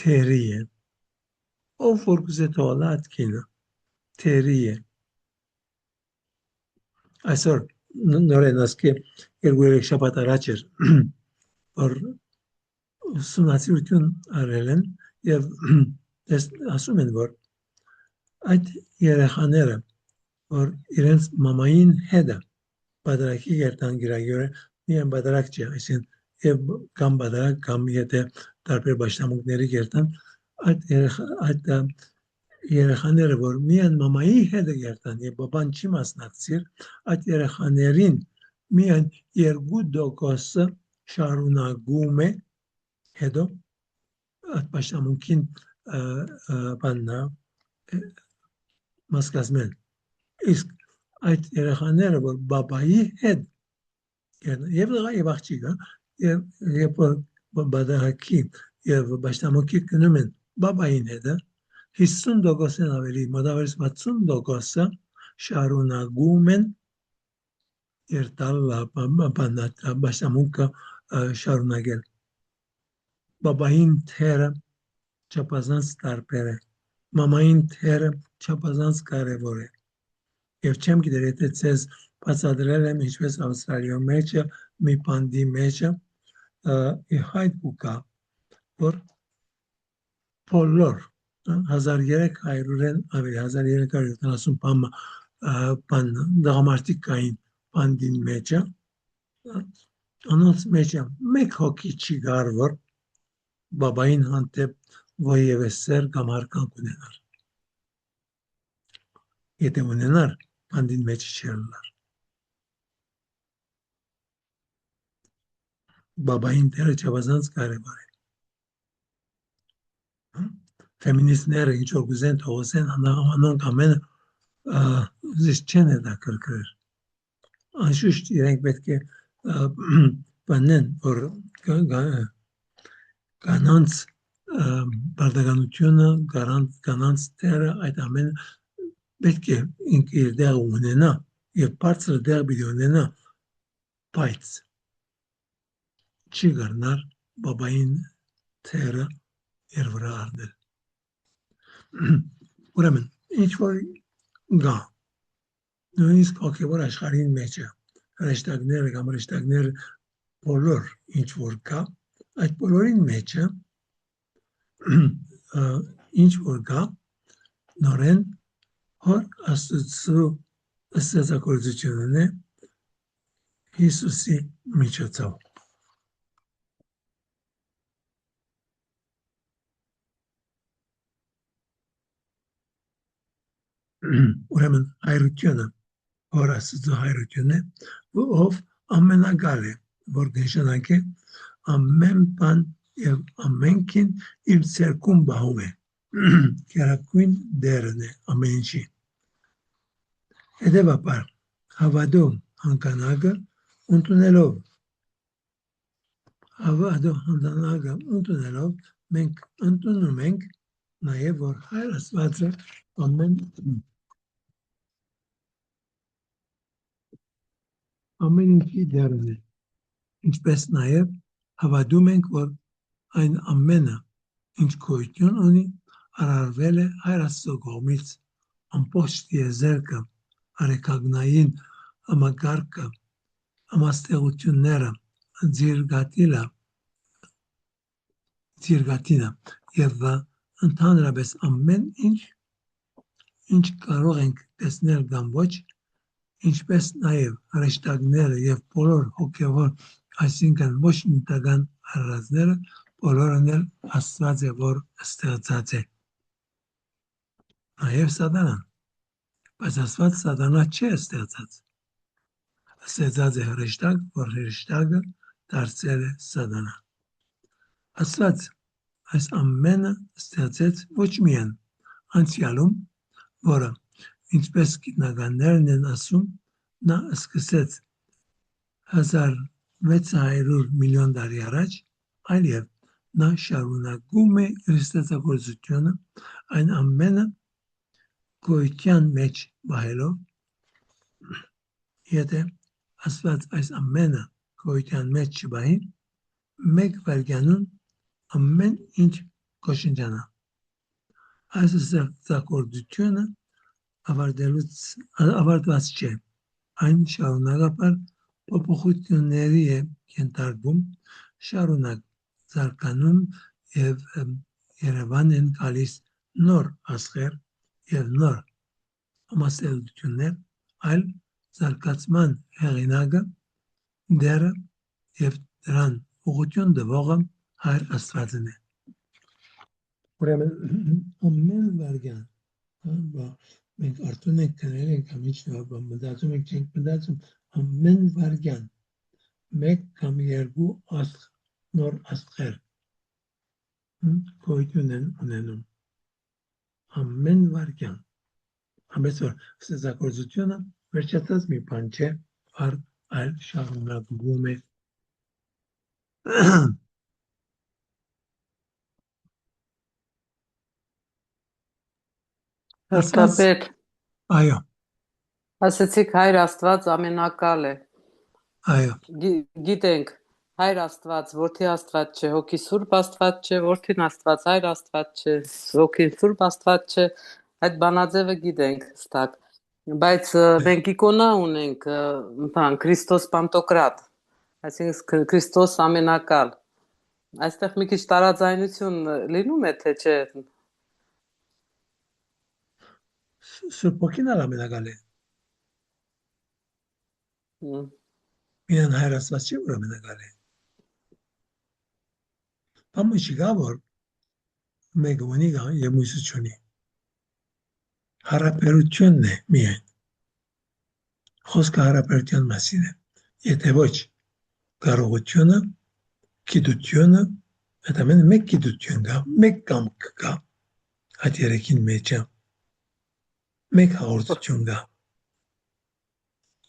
թերի է ով որ գուզե թողնա այդ կինը թերի է այսօր նորեն ասկե երկու շաբաթ առաջ էր որ ուսումնասիրություն արել են եւ ասում են որ այդ երեխաները որ իրենց մամային հետը բادرակի երթան գրագորը միայն բادرակ չէ այսինքն եւ կամ բادرակ կամ եթե տարբեր başlamուկների երթան այդ երեխաները որ միայն մամայի հետը երթան եւ բաբան չի մասնակցիր այդ երեխաներին միայն 2% շարունակում է հետո այդ başlamուկին բաննա մասկազմել իսկ այդ երեխաները որ բաբայի հետ եւ դղա եւ աղջիկը եւ բադահակի եւ բաշտամոքի գնում են բաբային հետ 50%-ն ավելի մոտավորապես 60%-ը շարունակում են երտալ բաշտամոքը շարունակել բաբային թերը չափազանց տարբեր է մամային թերը չափազանց կարևոր է եւ չեմ գիտեր եթե ցես բացատրել եմ ինչպես Ավստրալիայում մեջը մի բանդի մեջը հայտ կա որ բոլոր 1300-ն ավելի 1370 բան դղամարտիկ կային բանդին մեջը անոնց մեջը մեկ հոգի չի գար որ բաբային հանդեպ ոևս սեր կամ հարկանք ունենար եթե ունենար բանդին մեջ չելնար բաբային դերը չափազանց կարևոր է ֆեմինիստները ինչ որ գուզեն թողոսեն անոնք ամենը զիշ չեն հետաքրքրել անշուշտ իրենք պետք է բանեն որ կանանց բարդականությունը կանանց դերը այդ ամենը պետք է իր դեղ ունենա եւ բարձր դեղ պիտի ունենա բայց չի գարնար բաբային թերը իր վրա առնել ուրեմն ինչ որ գա նույնիսկ հոգևոր աշխարհին մեջ է հրեշտակները կամ հրեշտակները բոլոր ինչ որ կա այդ բոլորին մեջը ինչ որ կա նորեն հոր աստծո աստվածագործությունն է Հիսուսի միջոցով ուրեմն հայրությունը հոր աստծո հայրությունն է ով ամենագալ է որ նշանակե ամեն բան եւ ամենքին իր ցերկում բահում է կերակույն դերն է ամեն ինչի հետևաբար հավատում հանգանակը ընդունելով մենք ընդունում ենք նաեւ որ հայր աստվածը ամեն ինչի դերն է ինչպես նաեւ հավատում ենք որ այն ամենը ինչ գոյություն ունի արարվել է հայր աստծո կողմից ամբողջ տիեզերքը արեքագնային համակարգը ամաստեղությունները ձիրգատինը եւ ընդհանրապես ամեն ինչ կարող ենք տեսնել կամ ոչ ինչպես նաեւ հրեշտակները եւ բոլոր հոգեվոր այսինքն ոչ նյութական արարածները բոլորն էլ աստված է որ ստեղծած է նաեւ սատանան բայց աստված սատանա չէ ստեղծած ստեղծած է հրեշտակ որ հրեշտակը դարձել է սատանա աստված այս ամենը ստեղծեց ոչ միայն անցյալում որը ինչպես գիտնականներն են ասում նա սկսեց 1600 միլիոն տարի առաջ այլև նա շարունակում է իր ստեղծագործությունը այն ամենը գոյության մեջ բահելով եթե աստված այս ամենը գոյության մեջ չբահի մեկ վայրկյանում ամեն ինչ կոչնջանա այս ստեղծագործությունը ավարտված չէ այն շարունակաբար փոփոխությունների է ենթարկվում շարունակ զարգանում եւ Երևան են գալիս նոր աշխարհ եւ նոր ամասելություններ այլ զարգացման հեղինակը դերը եւ դրան ուղղություն տվողը հայր աստվածն է ուրեմն ամեն վարքյան մենք արդեն ենք կներել ենք ամիջը մտածում ենք չենք մտածում ամեն վարքյան մեկ կամ երկու նոր աստղեր գոյություն են ունենում ամեն վարքյան ամենօր ստեղծագործությունը վերջացած մի բան չէ, այլ շարունակվում է Հերթապետ, այո, ասացիք Հայր Աստված ամենակալ է։ այո, Գիտենք, Հայր Աստված, Որդի Աստված չէ, Հոգի Սուրբ Աստված չէ, Որդին Աստված, Հայր Աստված չէ, Հոգին Սուրբ Աստված չէ, այդ բանաձևը գիտենք ստակ։ Բայց մենք իկոնա ունենք, բան, Քրիստոս Պանտոկրատ, այսինքն Քրիստոս ամենակալ։ Այստեղ մի քիչ տարաձայնություն լինում է, թե չէ։ Սուրբ ոգին ամենակալ է, Հմ, միայն Հայր Աստված չէ, որ ամենակալ է։ Բամը չկա, որ մեկը ունի և մյուսը չունի։ Հարաբերությունն է միայն։ Խոսքը հարաբերության մասին է։ Եթե ոչ կարողությունը, գիտությունը, այդ ամենը մեկ գիտություն կա, մեկ կամք կա այդ երեքին մեջը, մեկ հաղորդություն կա։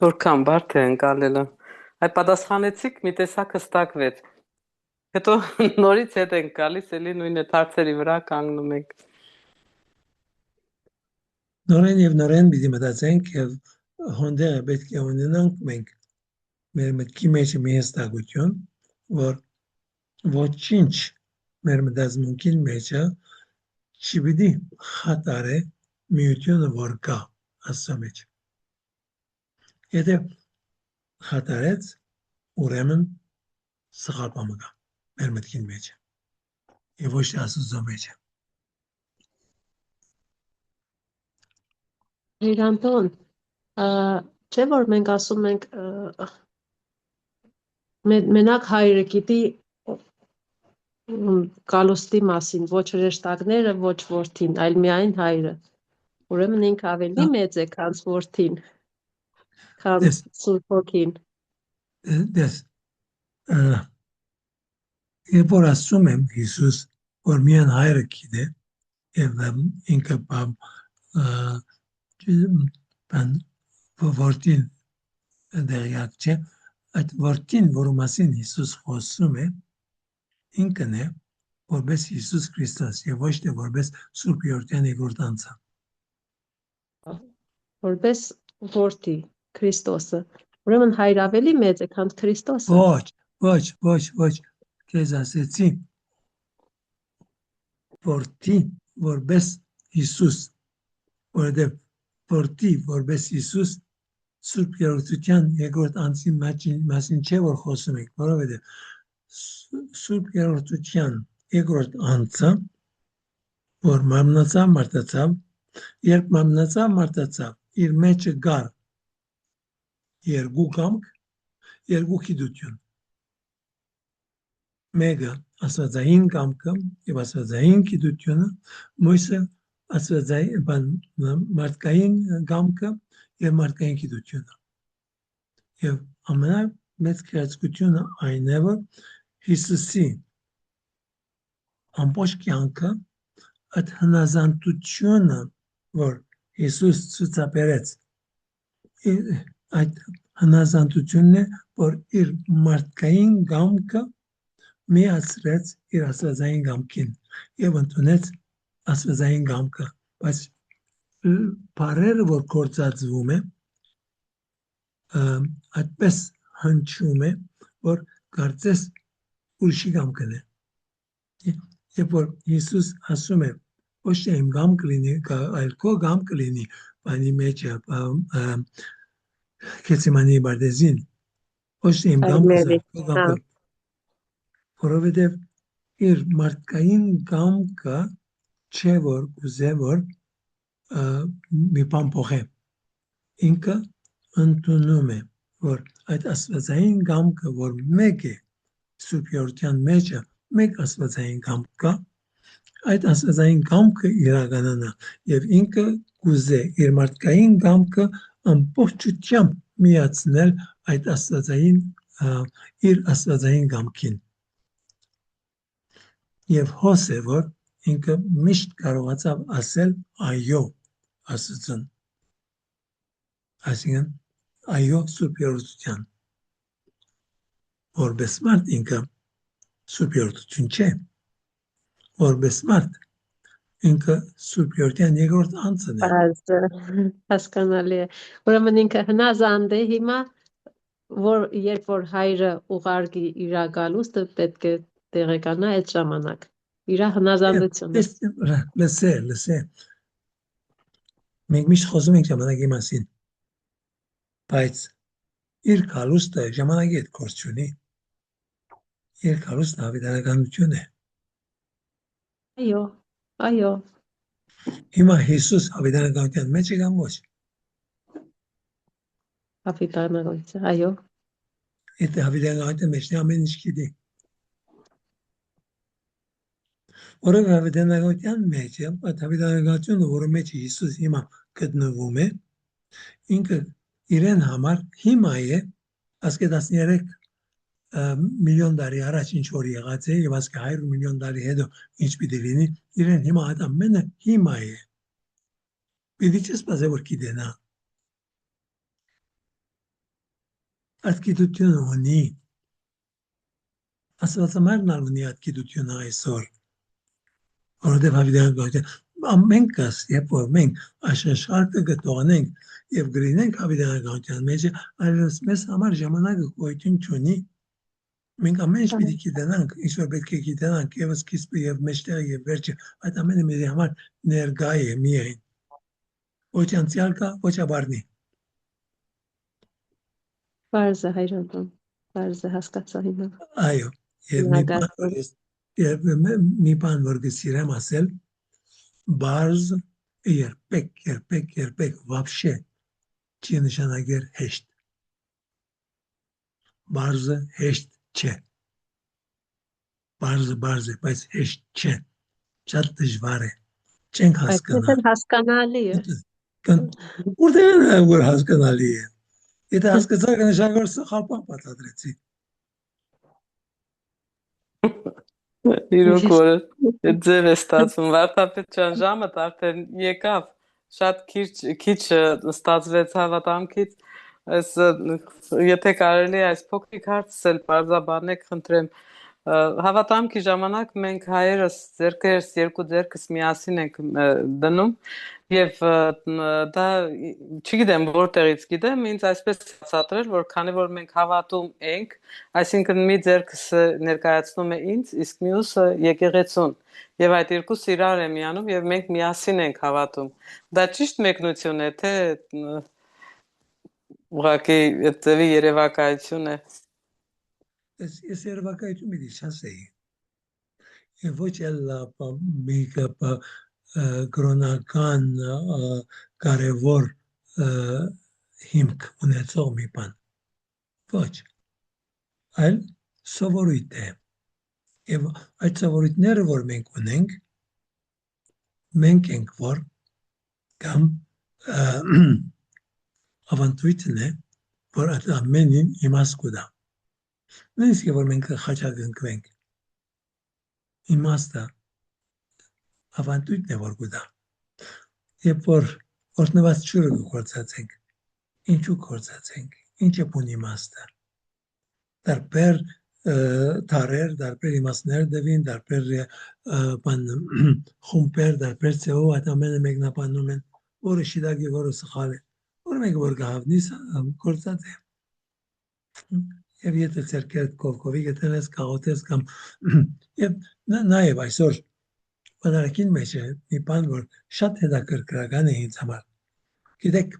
Որքան բարդ է ընկալելը։ Այդ պատասխանեցիք, մի տեսակ հստակվեց։ Հետո նորից հետ ենք գալիս, էլի նույն այդ հարցերի վրա կանգնում ենք։ Նորեն և նորեն պիտի մտածենք և հոնդերը պետք է ունենանք մենք մեր մտքի մեջ մի հստակություն, որ ոչինչ մեր մտածմունքին մեջը չպիտի խաթարե միությունը, որ կա Աստծո մեջ։ Եթե խաթարեց, ուրեմն սխալ բան կա մեր մտքին մեջը և ոչ թե Աստծո մեջը։ Իրանտոն, չէ որ մենք ասում ենք մենակ հայրը գիտի կալուստի մասին, ոչ հրեշտակները, ոչ որդին, այլ միայն հայրը։ Ուրեմն ինքը ավելի մեծ է, քան որդին, քան Սուրբ Հոգին։ Դες, երբ որ ասում եմ Հիսուս, որ միայն հայրը գիտե, և ինքը որդին դեղյակ չէ, այդ որդին, որու մասին Հիսուս խոսում է, ինքն է, որպես Հիսուս Քրիստոս, և ոչ թե որպես Սուրբ Գեորգյան երկրորդ անձը։ Որպես որդի Քրիստոսը։ Ուրեմն հայր ավելի մեծ է, քան Քրիստոսը։ Ոչ, քեզ ասեցի, որդի որպես Հիսուս, որովհետև որդի որպես Հիսուս Սուրբ Գեորգյան երկրորդ անձի մասին չէ, որ խոսում ենք, որովհետև Սուրբ Գեորգյան երկրորդ անձը, որ մարմնացավ, մարդացավ, երբ մարմնացավ, մարդացավ, իր մեջը գար երկու կամք, երկու գիտություն։ Մեկը աստվածային կամքը և աստվածային գիտությունը, մյուսը մարդկային կամքը և մարդկային գիտությունը։ Եվ ամենամեծ գեղեցկությունը այն է, որ Հիսուսի ամբողջ կյանքը այդ հնազանդությունը, որ Հիսուս ցուցաբերեց, այդ հնազանդությունն է, որ իր մարդկային կամքը միացրեց իր աստվածային կամքին և ընդունեց աստվածային կամքը, բայց բառերը, որ գործածվում է, այդպես հնչում է, որ կարծես ուրիշի կամքն է։ Երբ որ Հիսուս ասում է, ոչ թե իմ կամքը լինի, այլ քո կամքը լինի, բանի մեջը, Գեթսեմանի պարտեզին, ոչ թե իմ կամքը, քո կամքը, որովհետև իր մարդկային կամքը չէ, որ կուզե, որ մի բան փոխե։ Ինքը ընդունում է, որ այդ աստվածային կամքը, որ մեկ է Սուրբ Գեորգյան մեջը, մեկ աստվածային կամք կա, այդ աստվածային կամքը իրականանա և ինքը կուզե իր մարդկային կամքը ամբողջությամբ միացնել այդ իր աստվածային կամքին։ Եվ հոս է, որ ինքը միշտ կարողացավ ասել այո Աստծուն։ Այսինքն այո սուպերության։ Որպես մարդ ինքը սուպերություն չէ։ Որպես մարդ ինքը սուպերության երկրորդ անձն է։ Հասկանալի է։ Ուրեմն ինքը հնազանդ է հիմա, որ երբ որ հայրը ուղարկի իր գալուստը պետք է տեղեկանա այդ ժամանակ։ Իր հնազանդությունը։ Լսե։ Մենք միշտ խոսում ենք ժամանակի մասին, բայց իր գալուստը ժամանակի հետ գործ չունի։ Իր գալուստը հավիտենականություն է։ Այո։ Հիմա Հիսուս հավիտենականության մեջ է կամ ոչ։ Հավիտենականություն, այո։ Եթե հավիտենականության մեջ է ամեն ինչ գիտի։ Որովհետև հավիտենականության մեջ է, այդ հավիտենականությունը, որի մեջ Հիսուս հիմա գտնվում է, ինքը իրեն համար հիմա է, ասկե 13 միլիոն տարի առաջ ինչ որ եղած է եւ ասկե 100 միլիոն տարի հետո ինչ պիտի լինի, իրեն հիմա այդ ամենը հիմա է։ Պիտի չսպասե որ գիտենա։ Այդ գիտությունը ունի։ Աստվածամարն ունի այդ գիտությունը այսօր։ Որովհետև հավիտենականություն ամենքս, երբ որ մենք աշխարհը գտողանենք եւ գրինենք հավիտենականության մեջ, այլևս մեզ համար ժամանակը գոյություն չունի։ Մենք ամեն ինչ պիտի գիտենանք, ինչ որ պետք է գիտենանք, եւ սկիզբը եւ մեջտեղը եւ վերջը, այդ ամենը մեր համար ներկա է միայն։ Ոչ անցյալ կա, ոչ ապարնի։ Բարձ է հայրական, բարձ է հասկացա հիմա։ Այո, եւ մի բան որ գսիրեմ ասել, բարձ երբեք вообще չի նշանակեր հեշտ։ Բարձը հեշտ չէ։ Բարձը, բայց հեշտ չէ։ Շատ դժվար է։ Չենք հասկանա։ Այդ հասկանալի է։ Որտե՞ղ է որ հասկանալի է։ Եթե հասկացաք նշանակոր սխալ բան պատադրեցի։ Իրոք որ ձև է ստացվում, Վարդապետ ջան, ժամը արդեն եկավ, շատ քիչ ստացվեց հավատամքից, եթե կարելի այս փոքրիկ հարցը բարձաբանեք, խնդրեմ, հավատամքի ժամանակ մենք հայերս ձեռքերս երկու ձեռքս միասին ենք դնում եւ դա չգիտեմ որտեղից գիտեմ, ինձ այսպես ցածրել, որ քանի որ մենք հավատում ենք, այսինքն մի ձեռքս ներկայացնում է ինձ, իսկ մյուսը եկեղեցուն եւ այդ երկուսը իրար է միանում եւ մենք միասին ենք հավատում։ Դա ճիշտ մեկնություն է, թե ուղղակի այդտեղի երևակայություն է։ Ես երևակայություն մի չասեի։ Եվ ոչ էլ մի կրոնական կարևոր հիմք ունեցող մի բան։ Ոչ։ Այլ սովորույթ է։ Եվ այդ սովորույթները, որ մենք ունենք, մենք ենք որ կամ ավանդույթն է, որ այդ ամենին իմաստ կուտա։ Նույնիսկ որ մենք խաչակնկվենք, իմաստը ավանդույթն է որ կուտա։ Երբ որ օրտնված ջուրը կործացենք, ինչու կործացենք, ինչ է բուն իմաստը։ Տարբեր թարեր, տարբեր իմաստներ դվին, տարբեր խումբեր, տարբեր ձևով այդ ամենը մեկնաբանում են, որը շիդակ է, որը սխալ է, որը մեկը որ գահավնի կործած է։ Եվ եթե ցերկերդ կովկովի գտնես, կաղոտես կամ եւ նաեւ այսօր բանալիքին մեջ է մի բան, որ շատ հետաքրքրական է ինձ համար։ Գիտեք,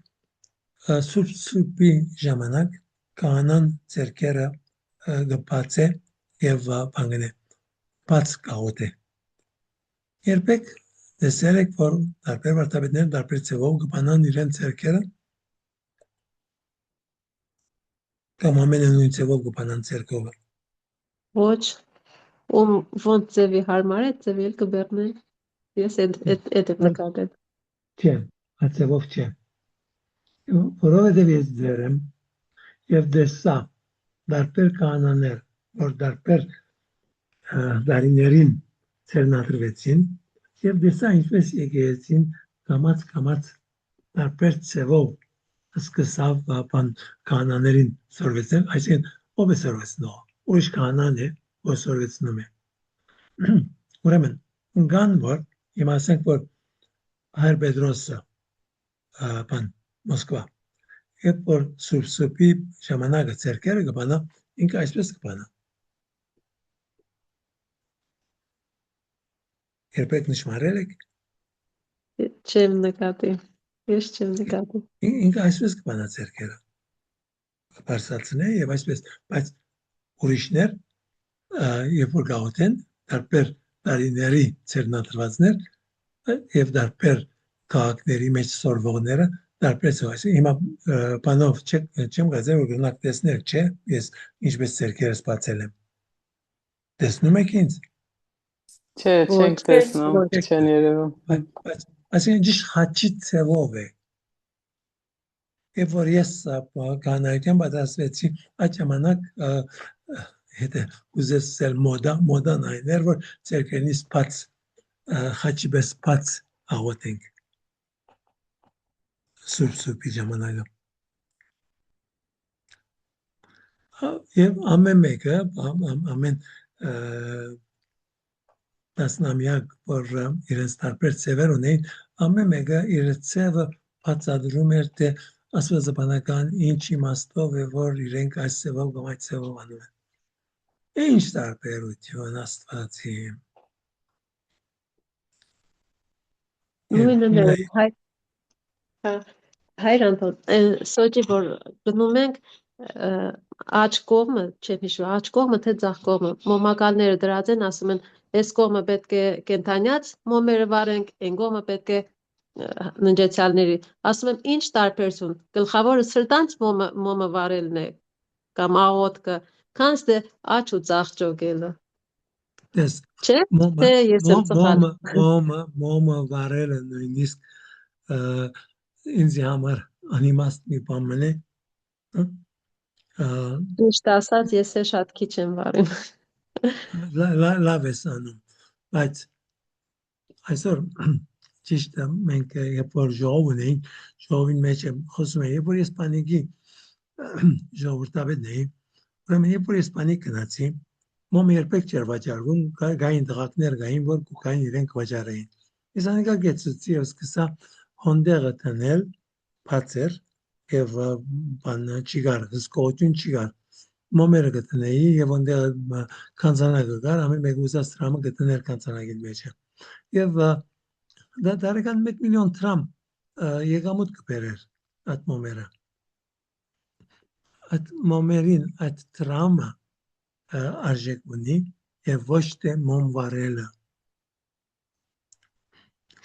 սուրբի ժամանակ կանան ցերկերը գբաց է եւ բանգնե բաց կաղոտ է։ Երբեք տեսել եք, որ տարբեր վարդապետներ տարբեր ձևով կբանան իրեն ցերկերը կամ ամենայն ձևով կբանան ցերկովը։ Ոչ, ոնց ձևի հարմար է, ձևի էլ կբեռնեն։ Ես այդ եմ նկատել։ Չէ, այդ ձևով չէ։ Որովհետև ես ձեր եմ եւ դեսա տարբեր կանաներ, որ տարբեր դարիներին ցերնադրվեցին Եվ դեսա ինչպես եկեղեցին կամաց տարբեր ձևով սկսավ բան կանաներին սորվեցնել, այսինքն ով է սորվեցնող, ուրիշ կանան է, որ սորվեցնում է։ Ուրեմն, կան որ, հիմա ասենք, որ Հայր Պետրոսը բան Մոսկվա, երբ որ Սուրբ Սուպի ժամանակը ցերկերը կբանա, ինքը այսպես կբանա։ Երբեք նշмарել եք, Չեմ նկատի։ Ես չեմ նկատի։ ինքը այսպես կբանա ցերկերը։ Բարսացնե եւ այսպես, բայց ուրիշներ երբ որ գաղութեն տարբեր տարիների ցերնադրվածներ եւ տարբեր քաղաքների մեջ սորվողները տարբեր ծավալի հիմա բանով չեմ գազեր որ գնաք տեսնել չէ ես ինչպես ցերկերս բացել եմ տեսնում եք ինձ Չէ, չենք տեսնում, չեն երևում։ բայց այսինքն ճիշտ խաչի ցևով է երբ որ ես կանայքեն պատասվեցի այդ ժամանակ հետը ուզեցել մոդան այն էր որ ցերկերնից բաց խաչի պես բաց աղոթենք Սուրբի ժամանակը եւ ամեն մեկը ամեն տասնամյակ որ իրենց տարբեր ծևեր ունեին ամեն մեկը իր ծևը բացատրում էր թե աստվածաբանական ինչ իմաստով է որ իրենք այս ծևով կամ այդ ծևով անում են ինչ տարբերություն աստվածի Նույնն է հայր Անտոն սոճի որ գնում ենք աջ կողմը չեմ հիշում աջ կողմը թե ձախ կողմը մոմակալները դրած են ասում են այս կողմը պետք է կենթանյաց մոմերը վարենք այն կողմը պետք է ննջեցյալների ասում եմ ինչ տարբերություն գլխավորը սրտանց մոմը վարելն է կամ աղոթքը քանց դե աջ ու ձախ ճոգելը չէ թե ես եմ ծխալ մոմը վարելը նույնիսկ ինձ համար անիմաստ մի բան մնե Միշտ ասած ես է շատ քիչ եմ վարում լավ ես անում բայց այսօր ճիշտ է մենք երբ որ ժողով ունեինք ժողովին մեջ խոսում եմ երբ որ ես պանիկի ժողովրդավետ էի ուրեմն երբ որ ես պանիկ գնացի մոմ երբեք չէր վաճառվում գային դղակներ գային որ կուկային իրենք վաճառեին ես անիկա գեցուցի եւ սկսա հոնդեղը տնել բացեր եւ բանը չգար հսկողություն չգար մոմերը գտնեի եւ ոնդեղ կանցանակը գար ամեն մեկ ուզած դրամը գտնել կանցանակի մեջ եւ դա դարեկան 1 միլիոն դրամ եկամուտ կբերեր այդ մոմերը այդ մոմերին այդ դրամը արժեք ունի եւ ոչ թե մոմ վարելը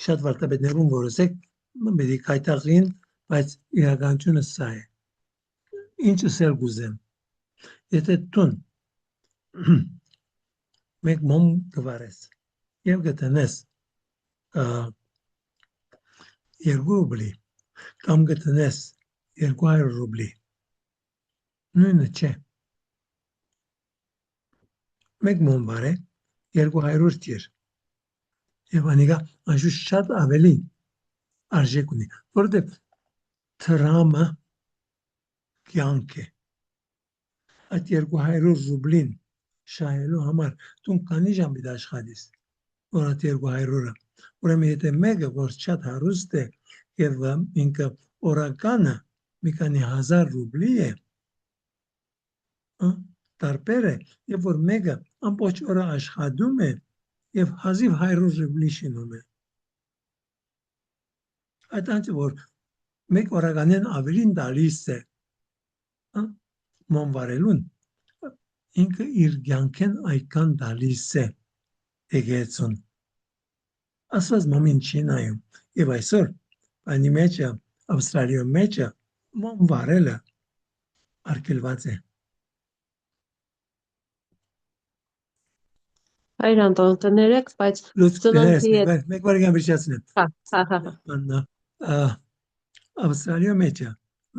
շատ վարտաբետներուն որոսեք պետք է կայտաղին բայց իրականությունը սա է ինչս էլ գուզեմ եթե տուն մեկ մոմ գվարես եւ գտնես 2 ռուբլի կամ գտնես 200 ռուբլի նույնը չէ մեկ մոմ վարե 200 տիր եւ անիկա անշուշտ շատ ավելի արժեք ունի որովհետեւ դրամը կյանք է այդ 200 ռուբլին շահելու համար դու քանի ժամ պիտի աշխատես որ այդ 200-ը ուրեմն եթե մեկը որ շատ հարուստ է եւ ինքը օրականը մի քանի հազար ռուբլի է տարբեր է եւ որ մեկը ամբողջ օրը աշխատում է եւ հազիվ 100 ռուբլի շինում է այդ անց որ մեկ օրականեն ավելին տալիս է մոմ վարելուն ինքը իր կյանքեն այքան տալիս է եկեցուն ասված մոմին չի նայում եւ այսօր անի մեջը ավստրալիա մեջը մոմ վարելը արգելված է Հայր Անտոն տներեք բայց ծննդի մեկ վարյան վիճացնեմ հա ավստրալիա մեջը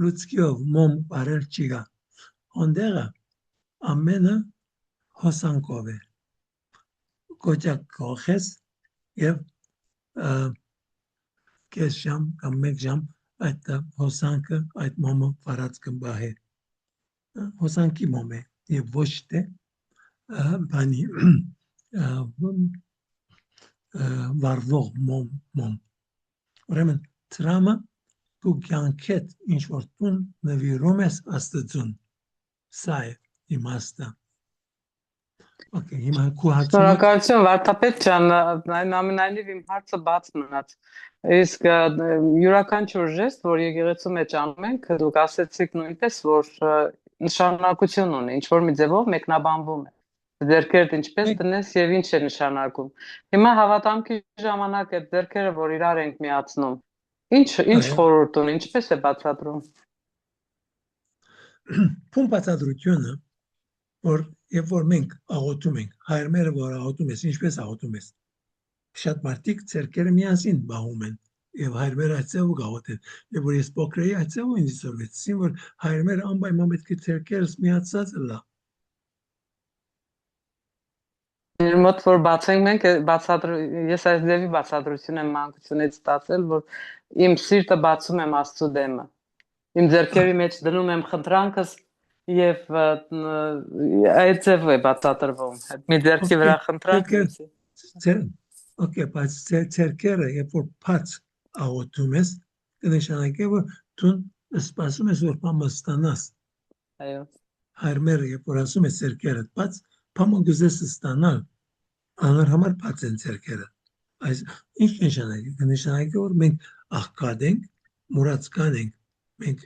լուցկիով մոմ վարել չի գա ոնդեղը ամենը հոսանքով է կոճակ կողես եւ կես ժամ կամ մեկ ժամ այդ հոսանքը այդ մոմը վարած կմբահե հոսանքի մոմ է եւ ոչ թե բանի վարվող մոմ ուրեմն տրամը դու կյանքետ ինչ որ տուն նվիրում ես աստծուն սա է իմաստը Okay, հիմա քո հարցը Շնորհակալություն Վարդապետ ջան, այնուամենայնիվ իմ հարցը բաց մնաց։ Իսկ յուրաքանչյուր ժեստ, որ եկեղեցու մեջ անում ենք, դուք ասացիք նույնպես, որ նշանակություն ունի, ինչ որ մի ձևով մեկնաբանվում է։ Ձեռքերդ ինչպես տնես եւ ինչ է նշանակում։ Հիմա հավատամքի ժամանակ այդ ձեռքերը, որ իրար ենք միացնում, ինչ խորհուրդ ունի, ինչպես է բացատրում։ Փուն բացատրությունը որ երբ որ մենք աղոթում ենք, հայրմերը որ աղոթում ես, ինչպես աղոթում ես, շատ մարդիկ ձեռքերը միասին բահում են եւ հայրմերը այցեու գաղոթեն, եւ որ ես փոքրեի այցեու ինձ սորվեցին, որ հայրմերը անպայման պետք է ձեռքերս միացած լա։ Մեր մոտ որ բացենք մենք ես այս դեպի բացատրություն եմ մանկությունից ստացել, որ իմ սիրտը բացում եմ Աստծո դեմը։ Իմ ձեռքերի մեջ դնում եմ խնդրանքս եւ այդ ձև է բացատրվում։ Մի ձեռքի վրա խնդրանք։ Okay, բայց ձեռքերը երբ որ բաց աղոթում ես, կնշանակի որ դու սպասում ես որ բամը ստանաս։ Այո։ Հայրմերը երբ որ ասում ես ձեռքերը բաց, բամը գուզես ստանալ, անոր համար բաց են ձեռքերը։ Այս ինչ նշանակի։ Կնշանակի որ մենք աղքատ ենք, մուրացկան ենք, մենք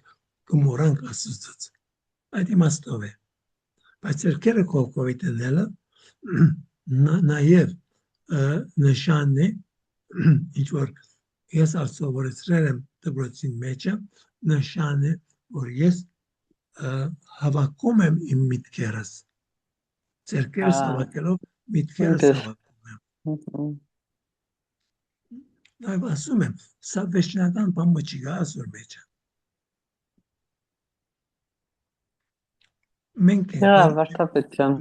կմոռանք Աստծուց։ Այդ իմաստով է։ Բայց ձեռքերը կողքովի տնելը նաև նշանն է, ինչ որ ես արձովորեցրել եմ դպրոցին մեջը, նշան է, որ ես հավաքում եմ իմ միտքերս։ Ձեռքերս հավաքելով միտքերս հավաքում եմ։ Նաև ասում եմ, սա վերջնական բան չի գա ասոր մեջը։ Մենք Վարդապետ ջան։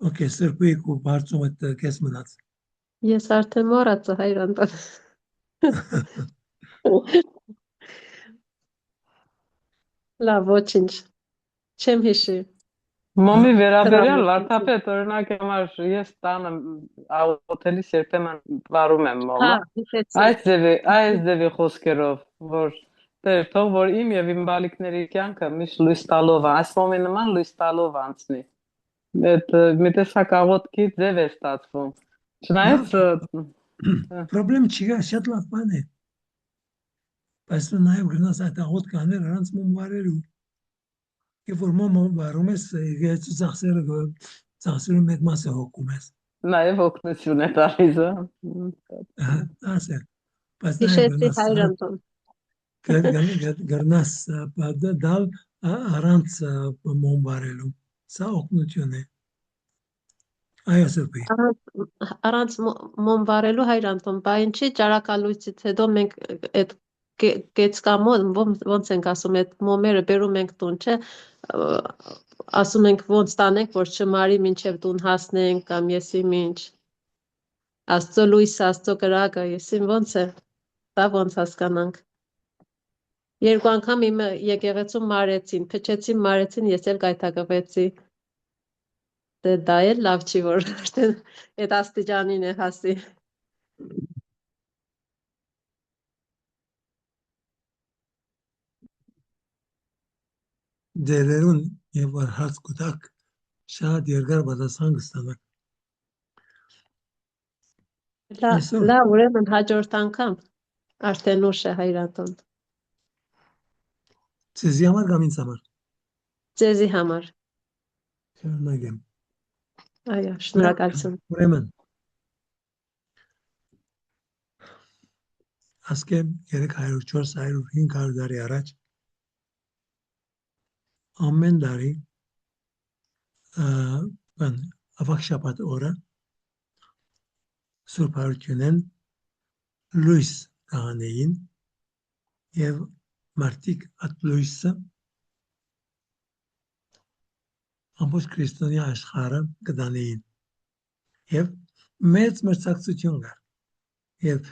Okay, սրբի ու բարձում է կես մնաց։ Ես արդեն մոռացա հայր Անտոն։ Լավ, ոչինչ։ Չեմ հիշի։ Մոմի վերաբերյալ Վարդապետ օրինակ համար ես տանը աղոթելիս երբեմն վարում եմ մոմը։ Այս ձևի խոսքերով, որ Տեր, թող որ իմ եւ իմ բալիկների կյանքը միշտ լույս տալով, այս մոմի նման լույս տալով անցնի։ Այդ մի տեսակ աղոթքի ձև է ստացվում։ Չնայած Պրոբլեմ չի, շատ լավ բան է։ Բայց դու նաև գնաս այդ աղոթքը անել առանց մոմ վարելու։ Երբ որ մոմ վարում ես, եկեղեցու ծախսերում մեկ մասը հոգում ես։ Նաև օգնություն է տալիս, ասել։ Բայց Հիշեցի հայր Անտոն։ Գնաս դալ առանց մոմ վարելու։ Սա օգնություն է։ Այո, սրբի։ Առանց մոմ վարելու հայր Անտոն, բա ինչի ճարակալույցից հետո մենք այդ կեցկամոն ոնց ենք ասում այդ մոմերը բերում ենք տուն, չէ, ասում ենք ոնց տանենք, որ չմարի մինչև տուն հասնենք կամ եսի ինչ։ Աստծո լույսը, Աստծո կրակը, եսի ոնց է։ Դա ոնց հասկանանք։ Երկու անգամ իմ եկեղեցում մարեցին, փչեցին, մարեցին, ես էլ գայթակղվեցի։ Դե դա էլ լավ չի, որ արդեն այդ աստիճանին է հասի։ Դերերուն եւ որ հարց կտակ շատ երկար պատասխան կստանաք։ Լավ, ուրեմն հաջորդ անգամ արդեն ուշ է հայր Անտոն։ Ձեզի համար կամ ինձ համար։ Ձեզի համար։ Շնորհակալ եմ։ Այո, շնորհակալություն։ Ուրեմն ասկեմ 300, 400, 500 տարի առաջ ամեն տարի ավակ շաբաթ օրը Սուրբ Հարությունեն լույս կհանեին եւ մարդիկ այդ լույսը ամբողջ քրիստոնյա աշխարհը կդանեին եւ մեծ մրցակցություն կար եւ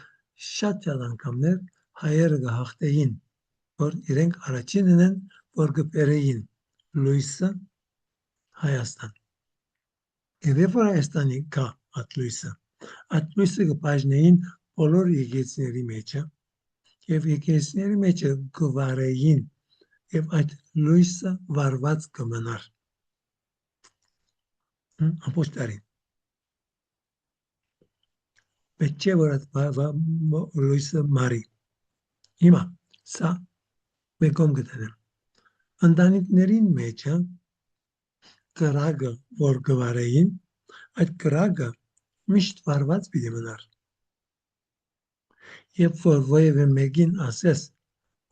շատ անգամներ հայերը գահղթեին որ իրենք առաջինն են որ գբերեին լույսը Հայաստան եւ երբ որ Հայաստանի կա այդ լույսը կբաժնեին բոլոր եկեղեցիների մեջը եւ եկեղեցիների մեջը գվարեին եւ այդ լույսը վարված կմնար ամբողջ տարին պետք է որ այդ լույսը մարի հիմա սա մեկում գտնեմ ընտանիքներին մեջը կրագը որ գվարեին այդ կրագը միշտ վարված պիտի մնար երբ որ ոևէ մեկին ասես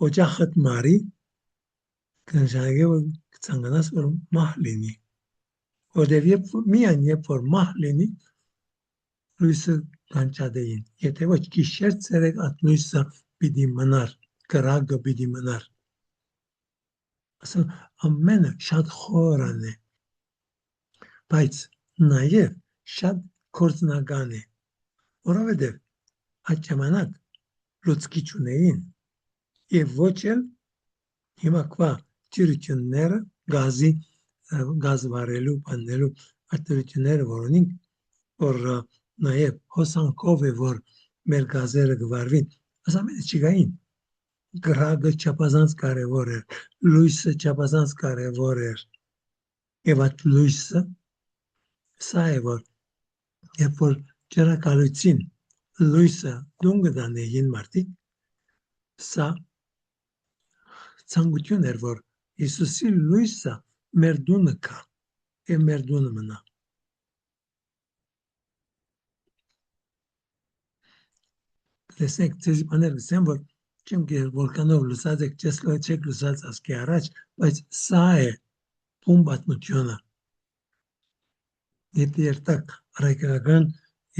օջախդ մարի կնշանակի որ կցանկանաս որ մահ լինի որտեւ միայն երբ որ մահ լինի լույսը կանչադեին եթե ոչ գիշեր ցերեկ այդ լույսը պիտի մնար կրագը պիտի մնար ասա ամենը շատ խորան է բայց նաև շատ կորձնական է որովհետև այդ ժամանակ լուցկի չունեին եւ ոչ էլ հիմա կվա ճիրությունները գազ վարելու բանելու արտադրությունները որոնք որ նաև հոսանքով է որ մեր գազերը գվարվին ասա ամենը չգային գրագը չափազանց կարևոր է լույսը չափազանց կարևոր է եւ այդ լույսը սա է որ երբ որ ջրակալույցին լույսը դուն գտանեին մարդիկ սա ցանկություն էր որ Հիսուսի լույսը մեր դունը կա եւ մեր դունը մնա տեսեք ցեզի բաներ գսեմ որ չեմ գեր վոլկանով լուսած եք չեք լուսած ասկի առաջ բայց սա է բուն պատմությունը եթե երտակ առայկական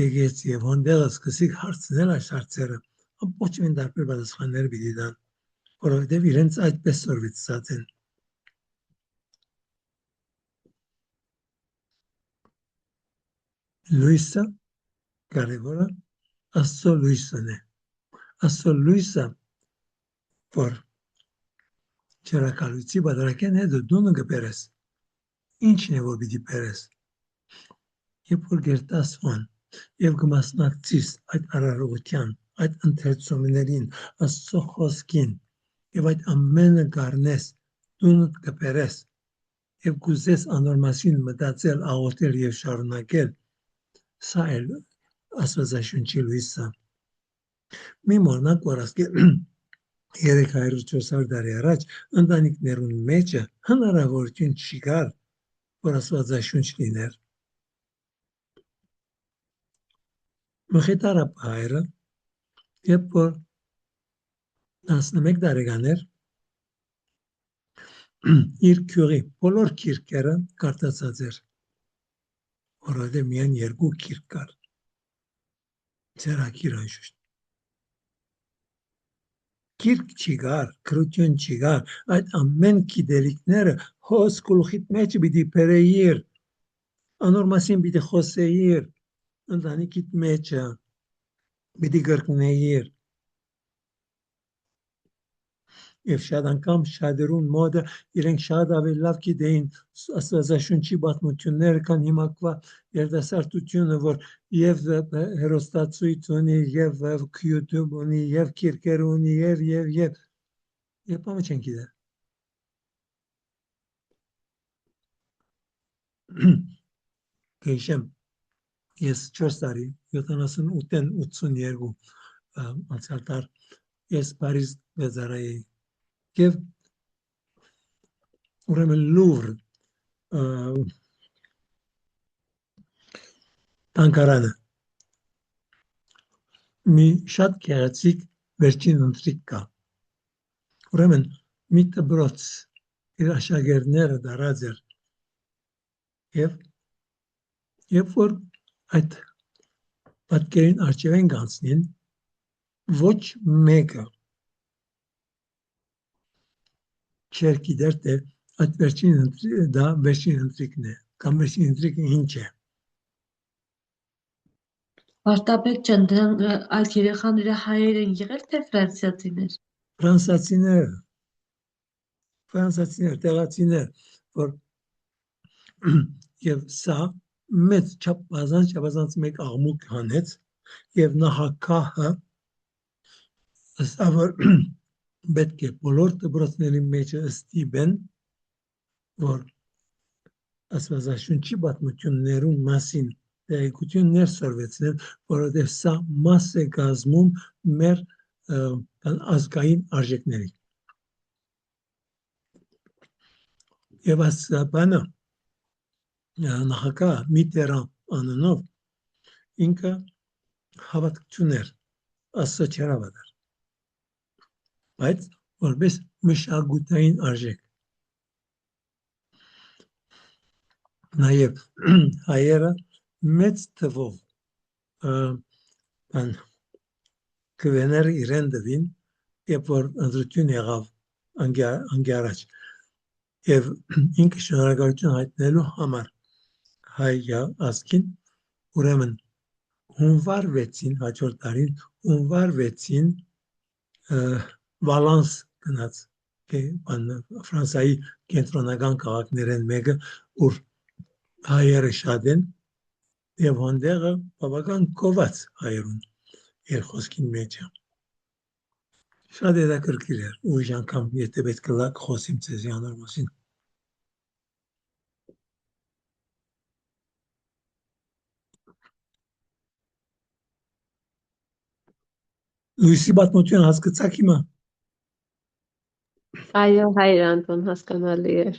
եկեց եւ հոնդելը սկսիկ հարցնել այս հարցերը ամբողջ մեն դարբեր պատասխաններ պիտի տան որովհետեւ իրենց այդպես սորվեցած են լույսը կարևորը աստծո լույսն է աստծո լույսը որ ջրակալույցի բادرակեն հետո դունը կբերես ինչն է որ պիտի բերես երբ որ գերտասվան եւ կմասնակցիս այդ արարողության այդ ընթերցումներին աստծո խոսքին եւ այդ ամենը գարնես դունդ կբերես եւ գուզես անոր մասին մտածել աղոթել եւ շարունակել սա է աստվածաշունչի լույսը մի մորնակ որ ասկե 300-400 տարի առաջ ընտանիքներուն մեջը հնարավորություն չկար որ աստվածաշունչ լիներ Մխիթարապ հայրը երբ որ 11 տարեկան էր իր քյուրի բոլոր քիրքերը կարտացած էր որովհետև միայն 2 քիրք կար ծերակիր անշուշտ քիրք չկար քրություն չկար այդ ամեն գիտելիքները հոս գլխիդ մեջ պիտի բերեիր անոր մասին պիտի խոսեիր ընտանիքիդ մեջը պիտի գրկնեիր եւ շատ անգամ շատերուն մոդը իրենք շատ ավելի լավ գիտեին աստվածաշունչի պատմությունները քան հիմա կվա երիտասարդությունը որ եւ հերոստացույց ունի եւ YouTube ունի եւ քիրքեր ունի եւ բամը չեն գիտեր քեշեմ ես 4 տարի 78-ին 82 անցյալ տար ես Փարիզ գազարայի եւ ուրեմն Լուվր տանկարանը մի շատ գեղեցիկ վերջին ընթրիկ կա ուրեմն մի դպրոց իր աշակերտները դարած էր եւ որ այդ պատկերին արջևեն գանցնին ոչ մեկը չեր գիտեր թե այդ վերջին ընթրիկն է կամ վերջին ընթրիկը ինչ է Վարդապետ ջան, դրանք այդ երեխաները հայեր են եղել թե ֆրանսիացիներ։ Ֆրանսացիներ, տեղացիներ, որ եւ սա մեծ չափազանց մեկ աղմուկ հանեց եւ նահակահը ըստ որ պետք է բոլոր դպրոցների մեջ ստիպեն, որ աստվածաշունչի պատմություններուն մասին տեղեկություններ սորվեցնեն, որովհետև սա մաս է կազմում մեր ազգային արժեքների։ Եվ այս բանը նախագահ Միտերան անունով ինքը հավատքություն էր, Աստծո չարավատար, բայց որպես մշակութային արժեք։ Նաև հայերը մեծ թվով կվեներ իրեն դվին, երբ որ ընտրություն եղավ անգի առաջ, և ինքը շնորհակալություն հայտնելու համար հայ ազգին, ուրեմն հունվար 6-ին, հաջորդ տարին հունվար 6-ին Վալանս գնաց, Ֆրանսիայի կենտրոնական քաղաքներեն մեկը, ուր հայերը շատ են, եւ հանդեղը բավական կոված հայերուն երկխոսքին մեջ է։ Շատ հետաքրքիր էր, ուրիշ անգամ եթե պետք է խոսիմ ձեզի անոր մասին։ Լույսի պատմություն հասկացաք հիմա։ Այո, հայր Անտոն, հասկանալի էր։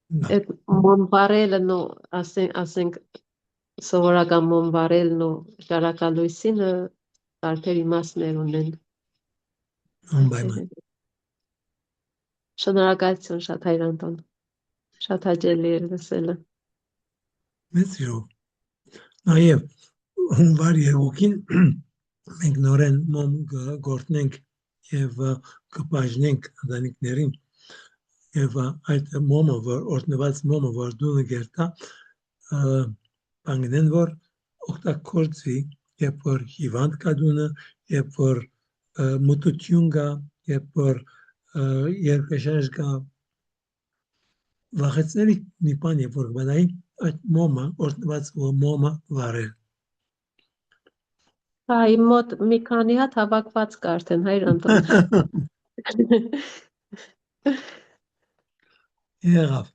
Այդ մոնվարելն ու ասենք սովորական մոնվարելն ու շարակալույսինը տարբեր իմաստներ ունեն։ Անպայման։ Շնորհակալություն շատ հայր Անտոն։ Շատ հաճելի էր լսելը։ Մեծ ժող։ Նաև հունվար 2-ին մենք նորեն մոմ գործնենք եւ կպաժնենք ընտանիքներին եւ այդ մոմը, որ օրտնված մոմը, որ դունը գերտա, բանգնեն, որ օգտագործվի, երբ որ հիվանդ կա դունը, երբ որ մտություն կա, երբ որ երկրաշարժ կա, վախեցնելի մի բան, երբ որ բանայի այդ մոմը, օրտնված մոմը վարել։ Հա, իմ մոտ մի քանի հատ հավաքված կա արդեն հայր Անտոն։ Եղավ։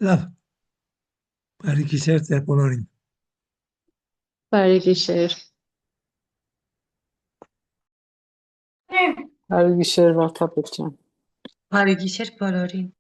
Լավ։ Բարի գիշեր ձեր բոլորին։ Բարի գիշեր։ Բարի գիշեր, Վարդապետ ջան։ Բարի գիշեր բոլորին։